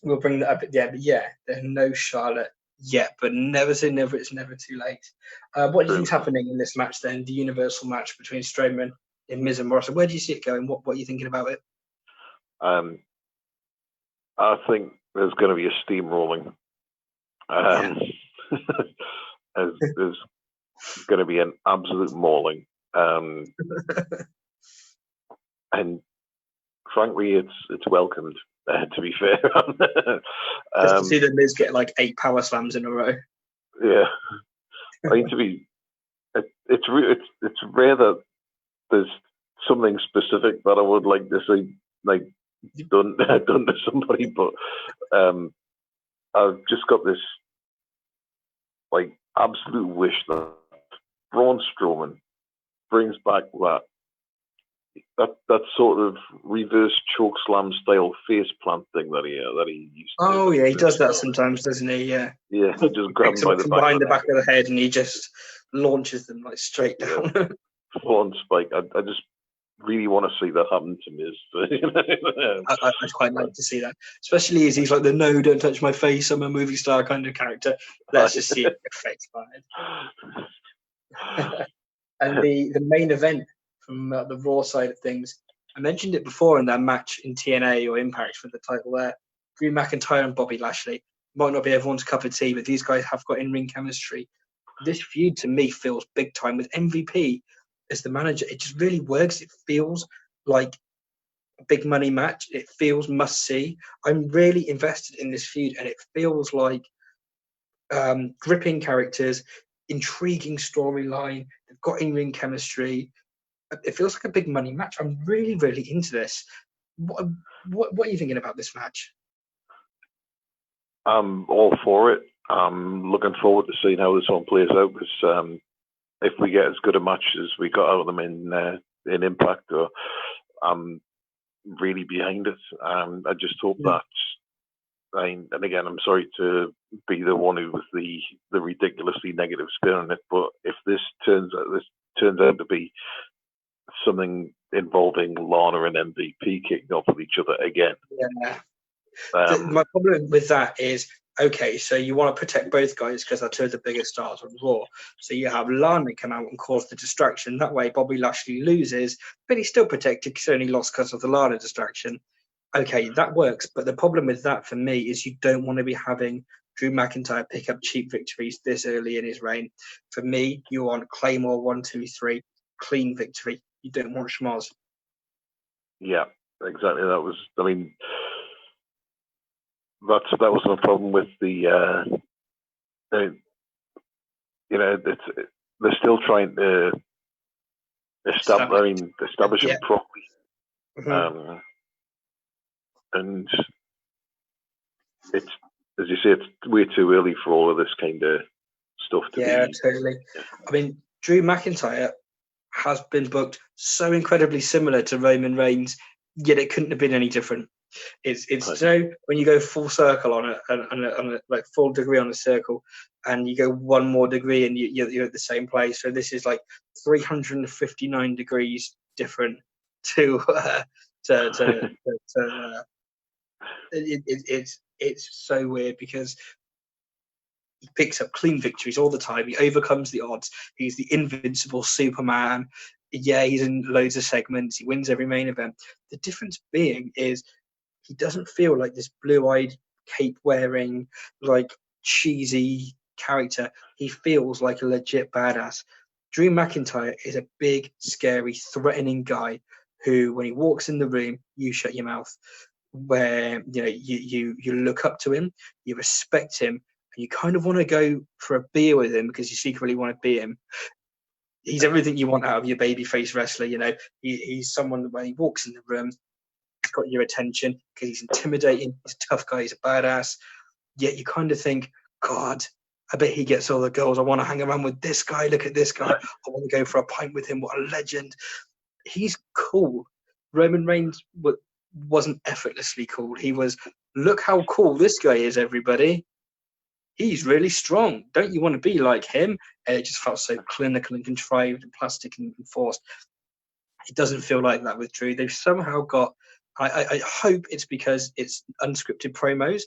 We'll bring that up at the end. But yeah, there's no Charlotte yet. But never say never. It's never too late. What do you think's happening in this match then? The Universal match between Strowman and Miz and Morrison. Where do you see it going? What are you thinking about it? I think there's going to be a steamrolling. There's going to be an absolute mauling, and frankly, it's welcomed. To be fair, just to see the Miz get like 8 power slams in a row. Yeah, I mean, it's rare that there's something specific that I would like to see like done to somebody, but I've just got this like absolute wish that Braun Strowman brings back that sort of reverse choke slam style face plant thing that he used to do. Yeah, he does that sometimes, doesn't he? Yeah, he just grabs them behind the back of the head and he just launches them like straight down. Full on spike. I just really want to see that happen to Miz. I'd quite like to see that, especially as he's like the "no, don't touch my face, I'm a movie star" kind of character. Let's just see it effect by it. And the main event from the Raw side of things, I mentioned it before in that match in TNA or Impact for the title there. Drew McIntyre and Bobby Lashley might not be everyone's cup of tea, but these guys have got in-ring chemistry. This feud to me feels big time with MVP as the manager. It just really works. It feels like a big money match. It feels must see. I'm really invested in this feud, and it feels like gripping characters, intriguing storyline. They've got in-ring chemistry. It feels like a big money match. I'm really, really into this. What are you thinking about this match? I'm all for it. I'm looking forward to seeing how this one plays out, because if we get as good a match as we got out of them in Impact, I'm really behind it. I just hope that and again, I'm sorry to be the one who was the ridiculously negative spin on it, but if this turns out to be something involving Lana and MVP kicking off with each other again. Yeah. My problem with that is, okay, so you want to protect both guys because they're two of the biggest stars on Raw. So you have Lana come out and cause the distraction. That way, Bobby Lashley loses, but he's still protected because he only lost because of the Lana distraction. Okay, that works. But the problem with that for me is you don't want to be having Drew McIntyre pick up cheap victories this early in his reign. For me, you want Claymore 1, 2, 3, clean victory. You don't want schmoz. Yeah, exactly. That was, I mean, that was my problem with the, they're still trying to establish him properly. Mm-hmm. And it's, as you say, it's way too early for all of this kind of stuff to be. Yeah, totally. I mean, Drew McIntyre has been booked so incredibly similar to Roman Reigns, yet it couldn't have been any different. It's when you go full circle on a like full degree on a circle, and you go one more degree and you're at the same place. So this is like 359 degrees different it's so weird because he picks up clean victories all the time. He overcomes the odds. He's the invincible Superman. Yeah, he's in loads of segments. He wins every main event. The difference being is he doesn't feel like this blue-eyed, cape-wearing, like cheesy character. He feels like a legit badass. Drew McIntyre is a big, scary, threatening guy who, when he walks in the room, you shut your mouth. Where you look up to him, you respect him, and you kind of want to go for a beer with him because you secretly want to beat him. He's everything you want out of your babyface wrestler. He's someone that when he walks in the room, he's got your attention because he's intimidating. He's a tough guy. He's a badass. Yet you kind of think, God, I bet he gets all the girls. I want to hang around with this guy. Look at this guy. I want to go for a pint with him. What a legend. He's cool. Roman Reigns wasn't effortlessly cool. He was, look how cool this guy is, everybody. He's really strong. Don't you want to be like him? And it just felt so clinical and contrived and plastic and forced. It doesn't feel like that with Drew. They've somehow got, I hope it's because it's unscripted promos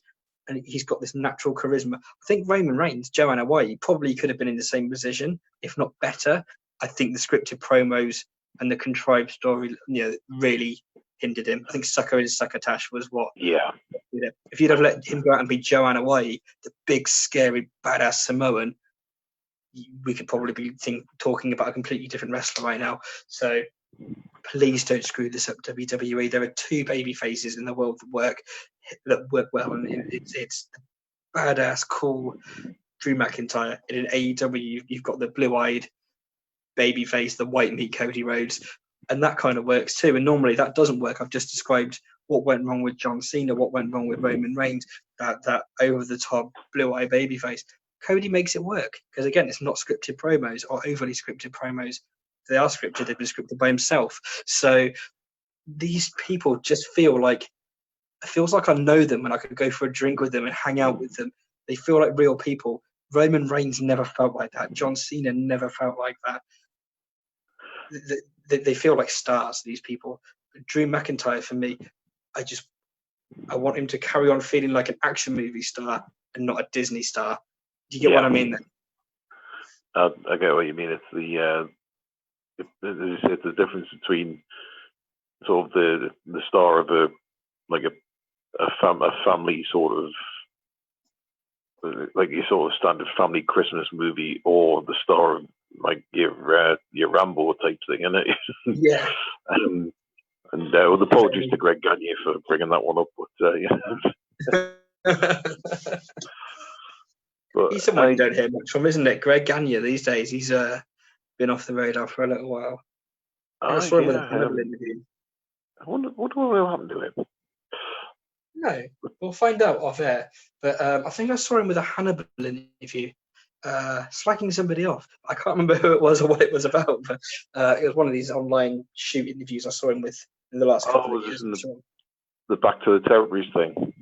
and he's got this natural charisma. I think Roman Reigns, Joanna White, probably could have been in the same position, if not better. I think the scripted promos and the contrived story, really hindered him. I think Sucker in Succotash was what. Yeah. If you'd have let him go out and be Joanna White, the big, scary, badass Samoan, we could probably be talking about a completely different wrestler right now. So please don't screw this up, WWE. There are two baby faces in the world that work well, and it's badass, cool Drew McIntyre. And in AEW, you've got the blue-eyed baby face, the white meat Cody Rhodes, and that kind of works too. And normally that doesn't work. I've just described what went wrong with John Cena, what went wrong with Roman Reigns, that over-the-top blue-eyed baby face. Cody makes it work because, again, it's not scripted promos or overly scripted promos. They are scripted. They've been scripted by himself. So these people just feel like, it feels like I know them and I could go for a drink with them and hang out with them. They feel like real people. Roman Reigns never felt like that. John Cena never felt like that. They feel like stars, these people. Drew McIntyre, for me, I want him to carry on feeling like an action movie star and not a Disney star. Do you get what I mean? I get what you mean. It's it's the difference between sort of the star of a family sort of, like your sort of standard family Christmas movie, or the star of like your Rambo type thing, isn't it? Yeah. And with apologies to Greg Gagne for bringing that one up, but but he's someone you don't hear much from, isn't it? Greg Gagne these days. He's been off the radar for a little while. I saw him with a Hannibal interview. I wonder what will happen to him. No, we'll find out off air. But I think I saw him with a Hannibal interview, slagging somebody off. I can't remember who it was or what it was about, but it was one of these online shoot interviews I saw him with in the last couple of years. The Back to the Territories thing.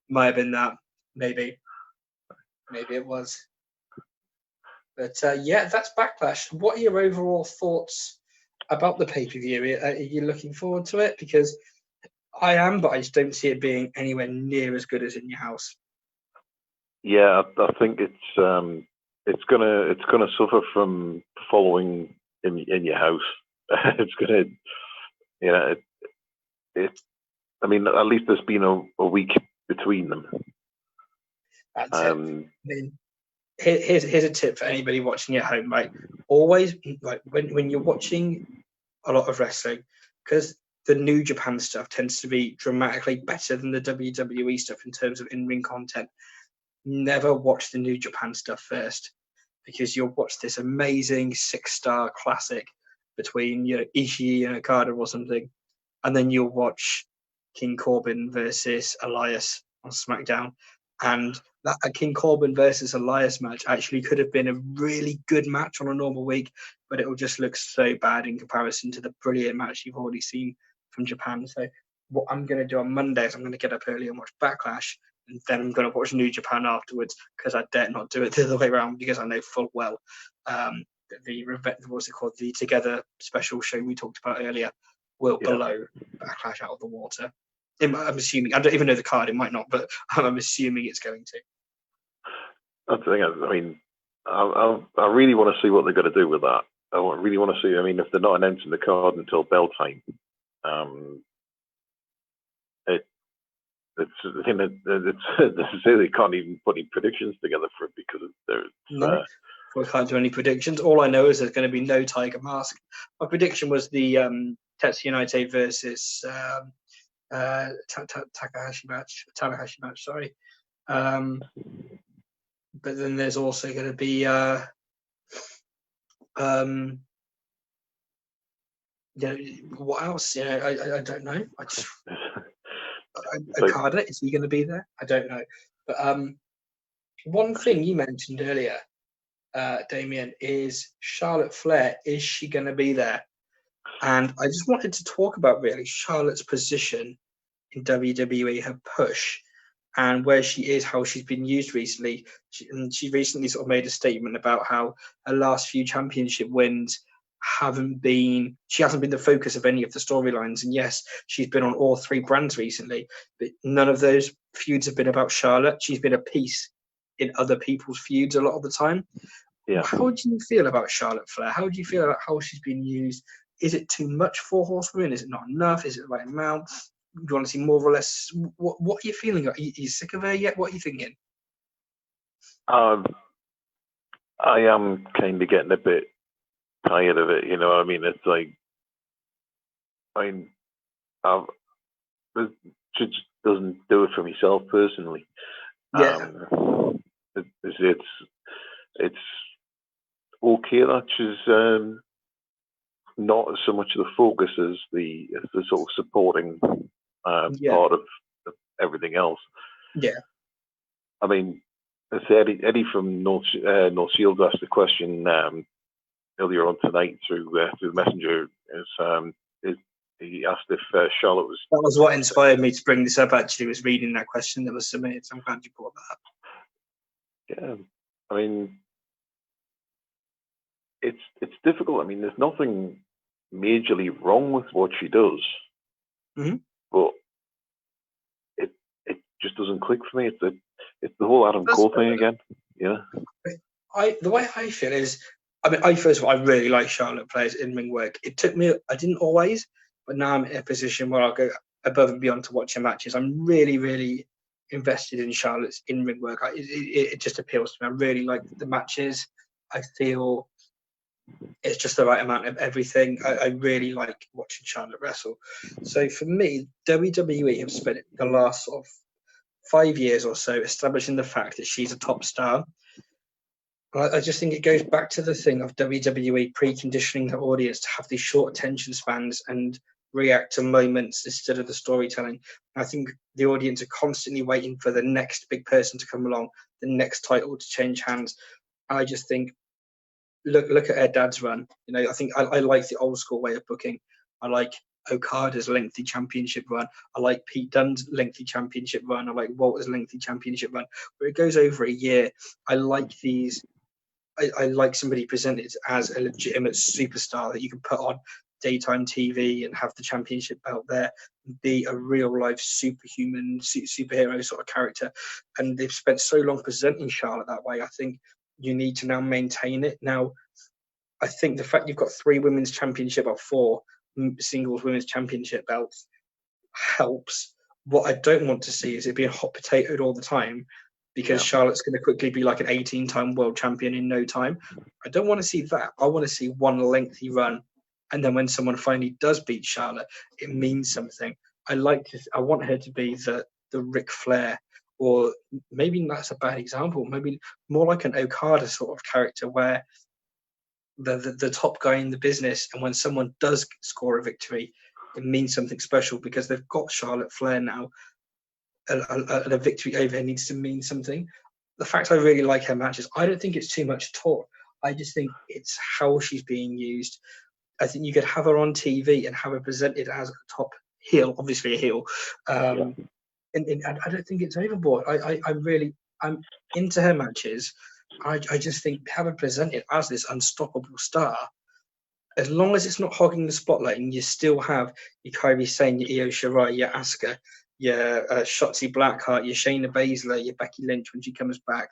Might have been that. Maybe it was. But yeah, that's Backlash. What are your overall thoughts about the pay-per-view? Are you looking forward to it? Because I am, but I just don't see it being anywhere near as good as In Your House. Yeah, I think it's gonna suffer from following in your house. It's gonna, you know, I mean, at least there's been a week between them. That's it. I mean, here's a tip for anybody watching at home, right? Always, like when you're watching a lot of wrestling, because the New Japan stuff tends to be dramatically better than the WWE stuff in terms of in-ring content. Never watch the New Japan stuff first, because you'll watch this amazing 6-star classic between Ishii and Okada or something, and then you'll watch King Corbin versus Elias on SmackDown, and that a King Corbin versus Elias match actually could have been a really good match on a normal week, but it will just look so bad in comparison to the brilliant match you've already seen from Japan. So what I'm going to do on Monday is I'm going to get up early and watch Backlash, and then I'm going to watch New Japan afterwards, because I dare not do it the other way around, because I know full well what's it called, the Together special show we talked about earlier will blow Backlash out of the water. I'm assuming. I don't even know the card. It might not, but I'm assuming it's going to. That's the thing. I mean, I really want to see what they're going to do with that. I really want to see. I mean, if they're not announcing the card until bell time, they can't even put any predictions together for it, because we can't do any predictions. All I know is there's going to be no Tiger Mask. My prediction was the Tetsuya Naito versus Tanahashi match. Sorry, but then there's also going to be what else? I don't know. I just Okada, is he going to be there? I don't know. But one thing you mentioned earlier, Damien, is Charlotte Flair. Is she going to be there? And I just wanted to talk about really Charlotte's position in WWE, her push, and where she is, how she's been used recently. She recently sort of made a statement about how her last few championship wins she hasn't been the focus of any of the storylines. And yes, she's been on all 3 brands recently, but none of those feuds have been about Charlotte. She's been a piece in other people's feuds a lot of the time. Yeah. How do you feel about Charlotte Flair? How do you feel about how she's been used? Is it too much for Horsewomen? Is it not enough? Is it the right amount? Do you want to see more or less? What are you feeling? Are you sick of her yet? What are you thinking? I am kind of getting a bit tired of it. I mean, it's like, she just doesn't do it for myself personally. Yeah. It's okay that she's not so much the focus as the sort of supporting part of everything else. Yeah. I mean, Eddie from North Shields asked the question earlier on tonight through the messenger. He asked if Charlotte was. That was what inspired me to bring this up. Actually, was reading that question that was submitted. So I'm glad you brought that up. Yeah, I mean, it's difficult. I mean, there's nothing majorly wrong with what she does, but it just doesn't click for me. It's the whole Adam Cole thing again. Yeah. The way I feel is, I mean, first of all, I really like Charlotte Flair's in-ring work. It took me, I didn't always, but now I'm in a position where I'll go above and beyond to watch her matches. I'm really, really invested in Charlotte's in-ring work. It just appeals to me. I really like the matches. I feel it's just the right amount of everything. I really like watching Charlotte wrestle. So for me, WWE have spent the last sort of 5 years or so establishing the fact that she's a top star. I just think it goes back to the thing of WWE preconditioning the audience to have these short attention spans and react to moments instead of the storytelling. I think the audience are constantly waiting for the next big person to come along, the next title to change hands. I just think, look at her dad's run. I think I like the old school way of booking. I like Okada's lengthy championship run. I like Pete Dunne's lengthy championship run. I like Walter's lengthy championship run, where it goes over a year. I like these. I like somebody presented as a legitimate superstar that you can put on daytime TV and have the championship belt there and be a real life superhuman superhero sort of character. And they've spent so long presenting Charlotte that way. I think you need to now maintain it. Now, I think the fact you've got 3 women's championship or 4 singles women's championship belts helps. What I don't want to see is it being hot potatoed all the time, because Charlotte's going to quickly be like an 18-time world champion in no time. I don't want to see that. I want to see one lengthy run, and then when someone finally does beat Charlotte, it means something. I want her to be the Ric Flair, or maybe that's a bad example. Maybe more like an Okada sort of character, where the top guy in the business, and when someone does score a victory, it means something special because they've got Charlotte Flair now. A victory over her needs to mean something. The fact I really like her matches, I don't think it's too much at all. I just think it's how she's being used. I think you could have her on TV and have her presented as a top heel, obviously a heel. And I don't think it's overboard. I'm into her matches. I just think have her presented as this unstoppable star. As long as it's not hogging the spotlight, and you still have your Kairi Sane, your Io Shirai, your Asuka, your Shotzi Blackheart, your Shayna Baszler, your Becky Lynch when she comes back,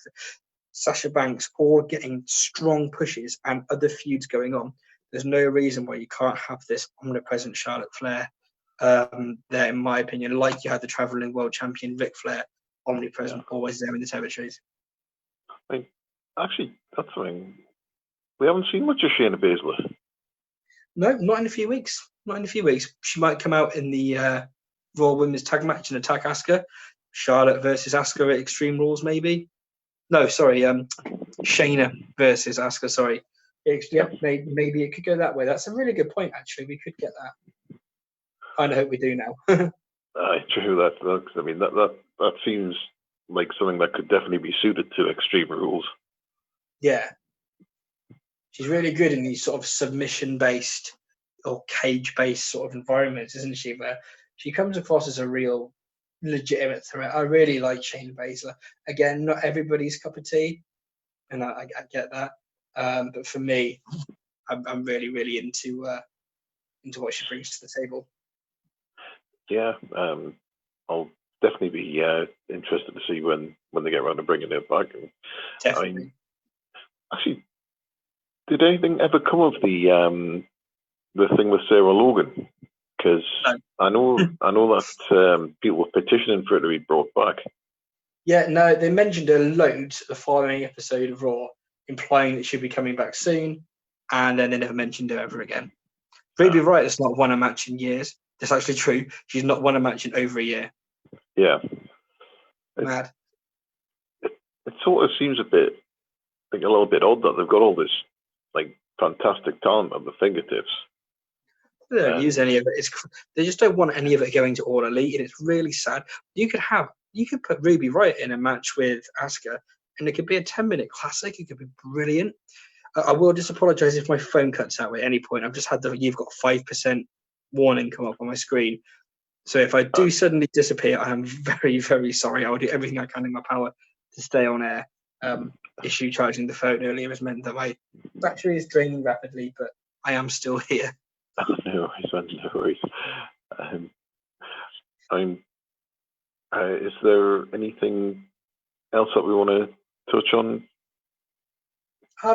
Sasha Banks, all getting strong pushes and other feuds going on. There's no reason why you can't have this omnipresent Charlotte Flair there, in my opinion, like you had the traveling world champion Ric Flair, omnipresent, always there in the territories. Actually, that's something we haven't seen much of Shayna Baszler. No, not in a few weeks. Not in a few weeks. She might come out in the Raw Women's Tag Match and attack Asuka. Charlotte versus Asuka at Extreme Rules, maybe. No, sorry. Shayna versus Asuka. Sorry. Maybe it could go that way. That's a really good point. Actually, we could get that. I hope we do now. True. That I mean that seems like something that could definitely be suited to Extreme Rules. Yeah. She's really good in these sort of submission-based or cage-based sort of environments, isn't she? Where she comes across as a real legitimate threat. I really like Shayna Baszler. Again, not everybody's cup of tea, and I get that. But for me, I'm really, really into what she brings to the table. Yeah, I'll definitely be interested to see when they get around to bringing it back. Definitely. Actually, did anything ever come of the thing with Sarah Logan? Because no. I know that people were petitioning for it to be brought back. Yeah, no, they mentioned a load the following episode of Raw, implying that she'll be coming back soon, and then they never mentioned her ever again. Ruby Riott has not won a match in years. That's actually true. She's not won a match in over a year. Yeah. Mad. It sort of seems a little bit odd that they've got all this like fantastic talent at the fingertips. They don't use any of it. They just don't want any of it going to All Elite, and it's really sad. You could put Ruby Riott in a match with Asuka, and it could be a 10-minute classic. It could be brilliant. I will just apologise if my phone cuts out at any point. I've just had you've got 5% warning come up on my screen. So if I do suddenly disappear, I am very, very sorry. I will do everything I can in my power to stay on air. Issue charging the phone earlier has meant that my battery is draining rapidly, but I am still here. No worries. Is there anything else that we want to touch on?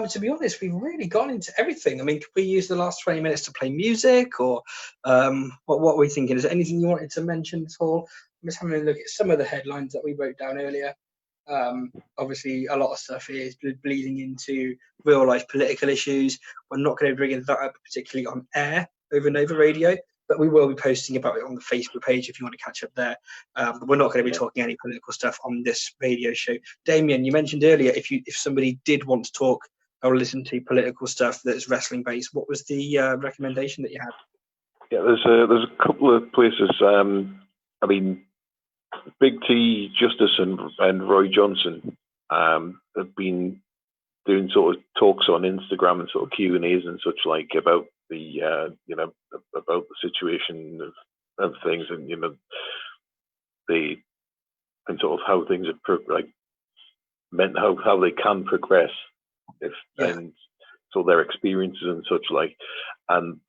To be honest, we've really gone into everything. I mean, could we use the last 20 minutes to play music, or what are we thinking? Is there anything you wanted to mention at all? I'm just having a look at some of the headlines that we wrote down earlier. Obviously, a lot of stuff is bleeding into real-life political issues. We're not going to bring that up particularly on air over Nova Radio, but we will be posting about it on the Facebook page if you want to catch up there. But we're not going to be talking any political stuff on this radio show. Damien, you mentioned earlier if somebody did want to talk or listen to political stuff that's wrestling based, what was the recommendation that you had? Yeah, there's a couple of places. I mean, Big T, Justice, and Roy Johnson have been doing sort of talks on Instagram and sort of Q&As and such like about the about the situation of things, and the and sort of how things have meant how they can progress and so their experiences and such like. And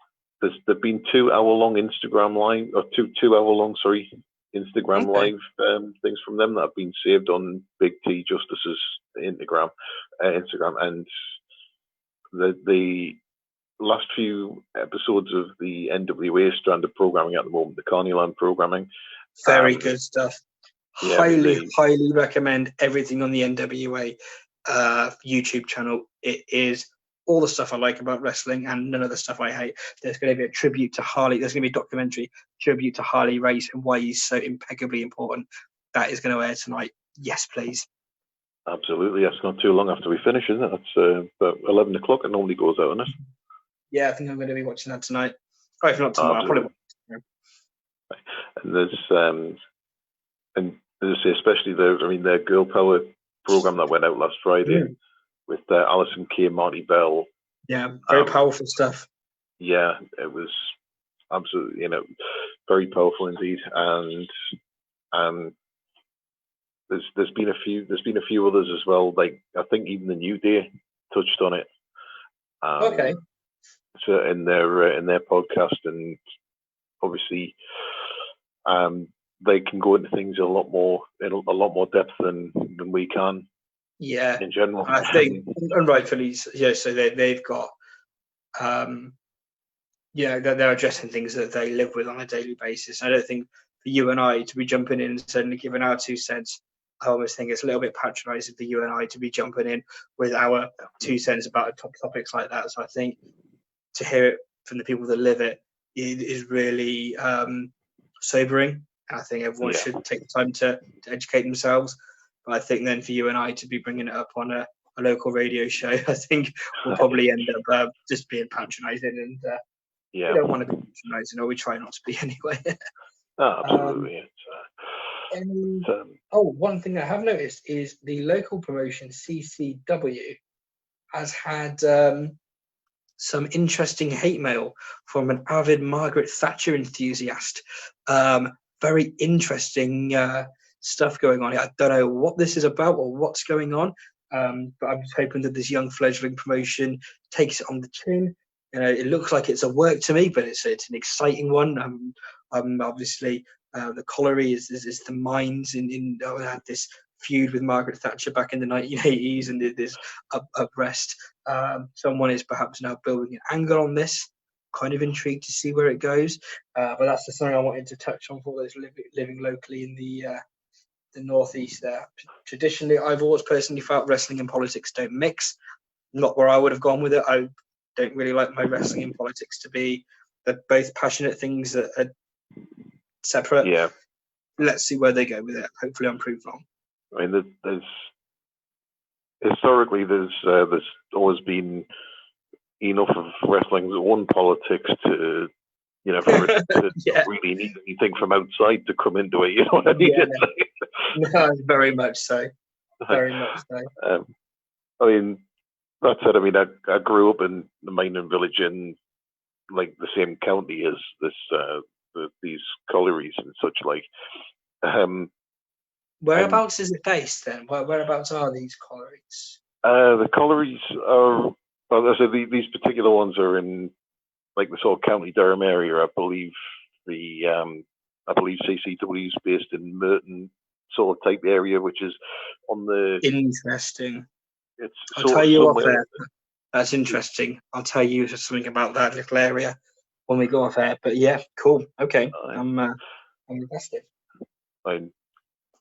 there've been 2 hour long Instagram live or 2 hour long Instagram live things from them that have been saved on Big T Justice's Instagram, and the last few episodes of the NWA stranded programming at the moment, the Carneyland programming. Very good stuff. Highly recommend everything on the NWA YouTube channel. It is all the stuff I like about wrestling and none of the stuff I hate. There's going to be a tribute to Harley. There's going to be a documentary tribute to Harley Race and why he's so impeccably important. That is going to air tonight. Yes, please. Absolutely. That's not too long after we finish, isn't it? That's about 11 o'clock. It normally goes out, isn't it? Yeah, I think I'm going to be watching that tonight. Or if not tomorrow, I'll probably watch it tomorrow. And there's, and as I say, especially their Girl Power program that went out last Friday with Alison Kay, Marty Bell. Yeah, very powerful stuff. Yeah, it was absolutely, very powerful indeed. And there's been a few others as well. Like I think even the New Day touched on it. Okay. So in their podcast, and obviously, they can go into things in a lot more depth than we can. Yeah, in general, I think, and rightfully, yeah. So they've got, they're addressing things that they live with on a daily basis. I don't think for you and I to be jumping in and suddenly giving our 2 cents. I almost think it's a little bit patronising for you and I to be jumping in with our 2 cents about topics like that. So I think to hear it from the people that live it is really sobering. I think everyone should take the time to educate themselves. But I think then for you and I to be bringing it up on a local radio show, I think we'll probably end up just being patronising, and we don't want to be patronising, or we try not to be anyway. Absolutely. One thing I have noticed is the local promotion CCW has had some interesting hate mail from an avid Margaret Thatcher enthusiast. Very interesting stuff going on here. I don't know what this is about or what's going on, but I'm just hoping that this young fledgling promotion takes it on the chin. It looks like it's a work to me, but it's an exciting one. Obviously, the Colliery is the Mines had this feud with Margaret Thatcher back in the 1980s, and did this abreast. Someone is perhaps now building an angle on this. Kind of intrigued to see where it goes, but that's the something I wanted to touch on for those living locally in the northeast. There, traditionally, I've always personally felt wrestling and politics don't mix. Not where I would have gone with it. I don't really like my wrestling and politics to be both passionate things that are separate. Yeah. Let's see where they go with it. Hopefully, I'm proved wrong. I mean, there's historically there's always been enough of wrestling politics to for it to not really need anything from outside to come into it. You know what I mean? No, very much so. Very much so. I mean, that said, I mean, I grew up in the mining village in like the same county as these collieries and such like. Whereabouts is it based then? Whereabouts are these collieries? The collieries are, these particular ones are in like the sort of County Durham area. I believe CCW is based in Merton sort of type area, which is on the. Interesting. I'll tell you off air. That's interesting. I'll tell you something about that little area when we go off air. But yeah, cool. Okay, I'm invested.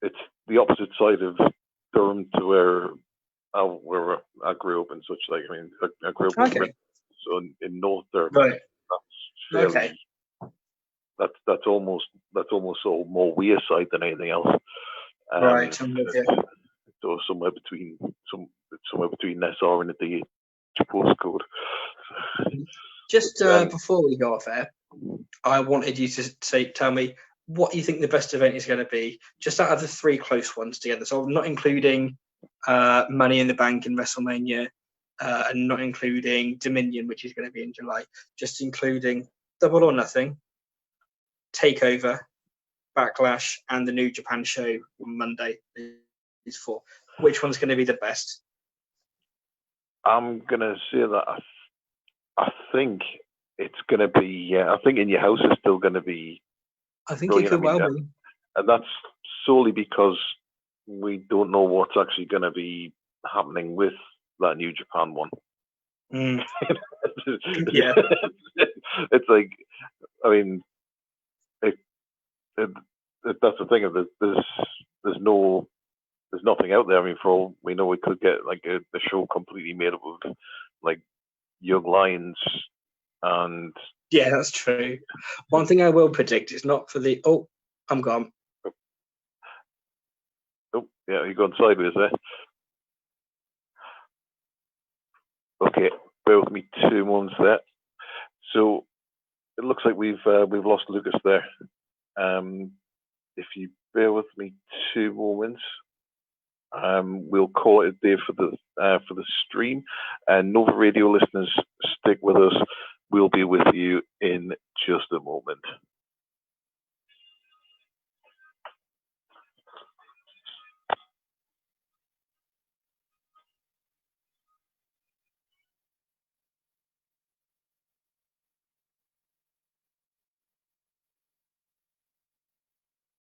It's the opposite side of Durham to where I grew up and such. Like, I mean, I grew up in North Durham. Right. That's fairly, that's almost sort of more weir side than anything else. Right. I'm with you. So somewhere between SR and the DH postcode. Just before we go off air, I wanted you to tell me what you think the best event is going to be, just out of the 3 close ones together. So I'm not including Money in the Bank and WrestleMania and not including Dominion, which is going to be in July, just including Double or Nothing, Takeover, Backlash, and the New Japan show on Monday is 4. Which one's going to be the best? I'm going to say that I think it's going to be, I think In Your House is still going to be I think brilliant. it could well be. And that's solely because we don't know what's actually going to be happening with that New Japan one. Yeah. It's like, I mean, that's the thing. There's nothing out there. I mean, for all we know, we could get like a show completely made up of like young lions and. Yeah, that's true. One thing I will predict is not for the. Oh, I'm gone. Oh, yeah, you're going sideways there. Okay, bear with me 2 moments there. So it looks like we've lost Lucas there. If you bear with me 2 moments, we'll call it a day for the stream. And Nova Radio listeners, stick with us. We'll be with you in just a moment.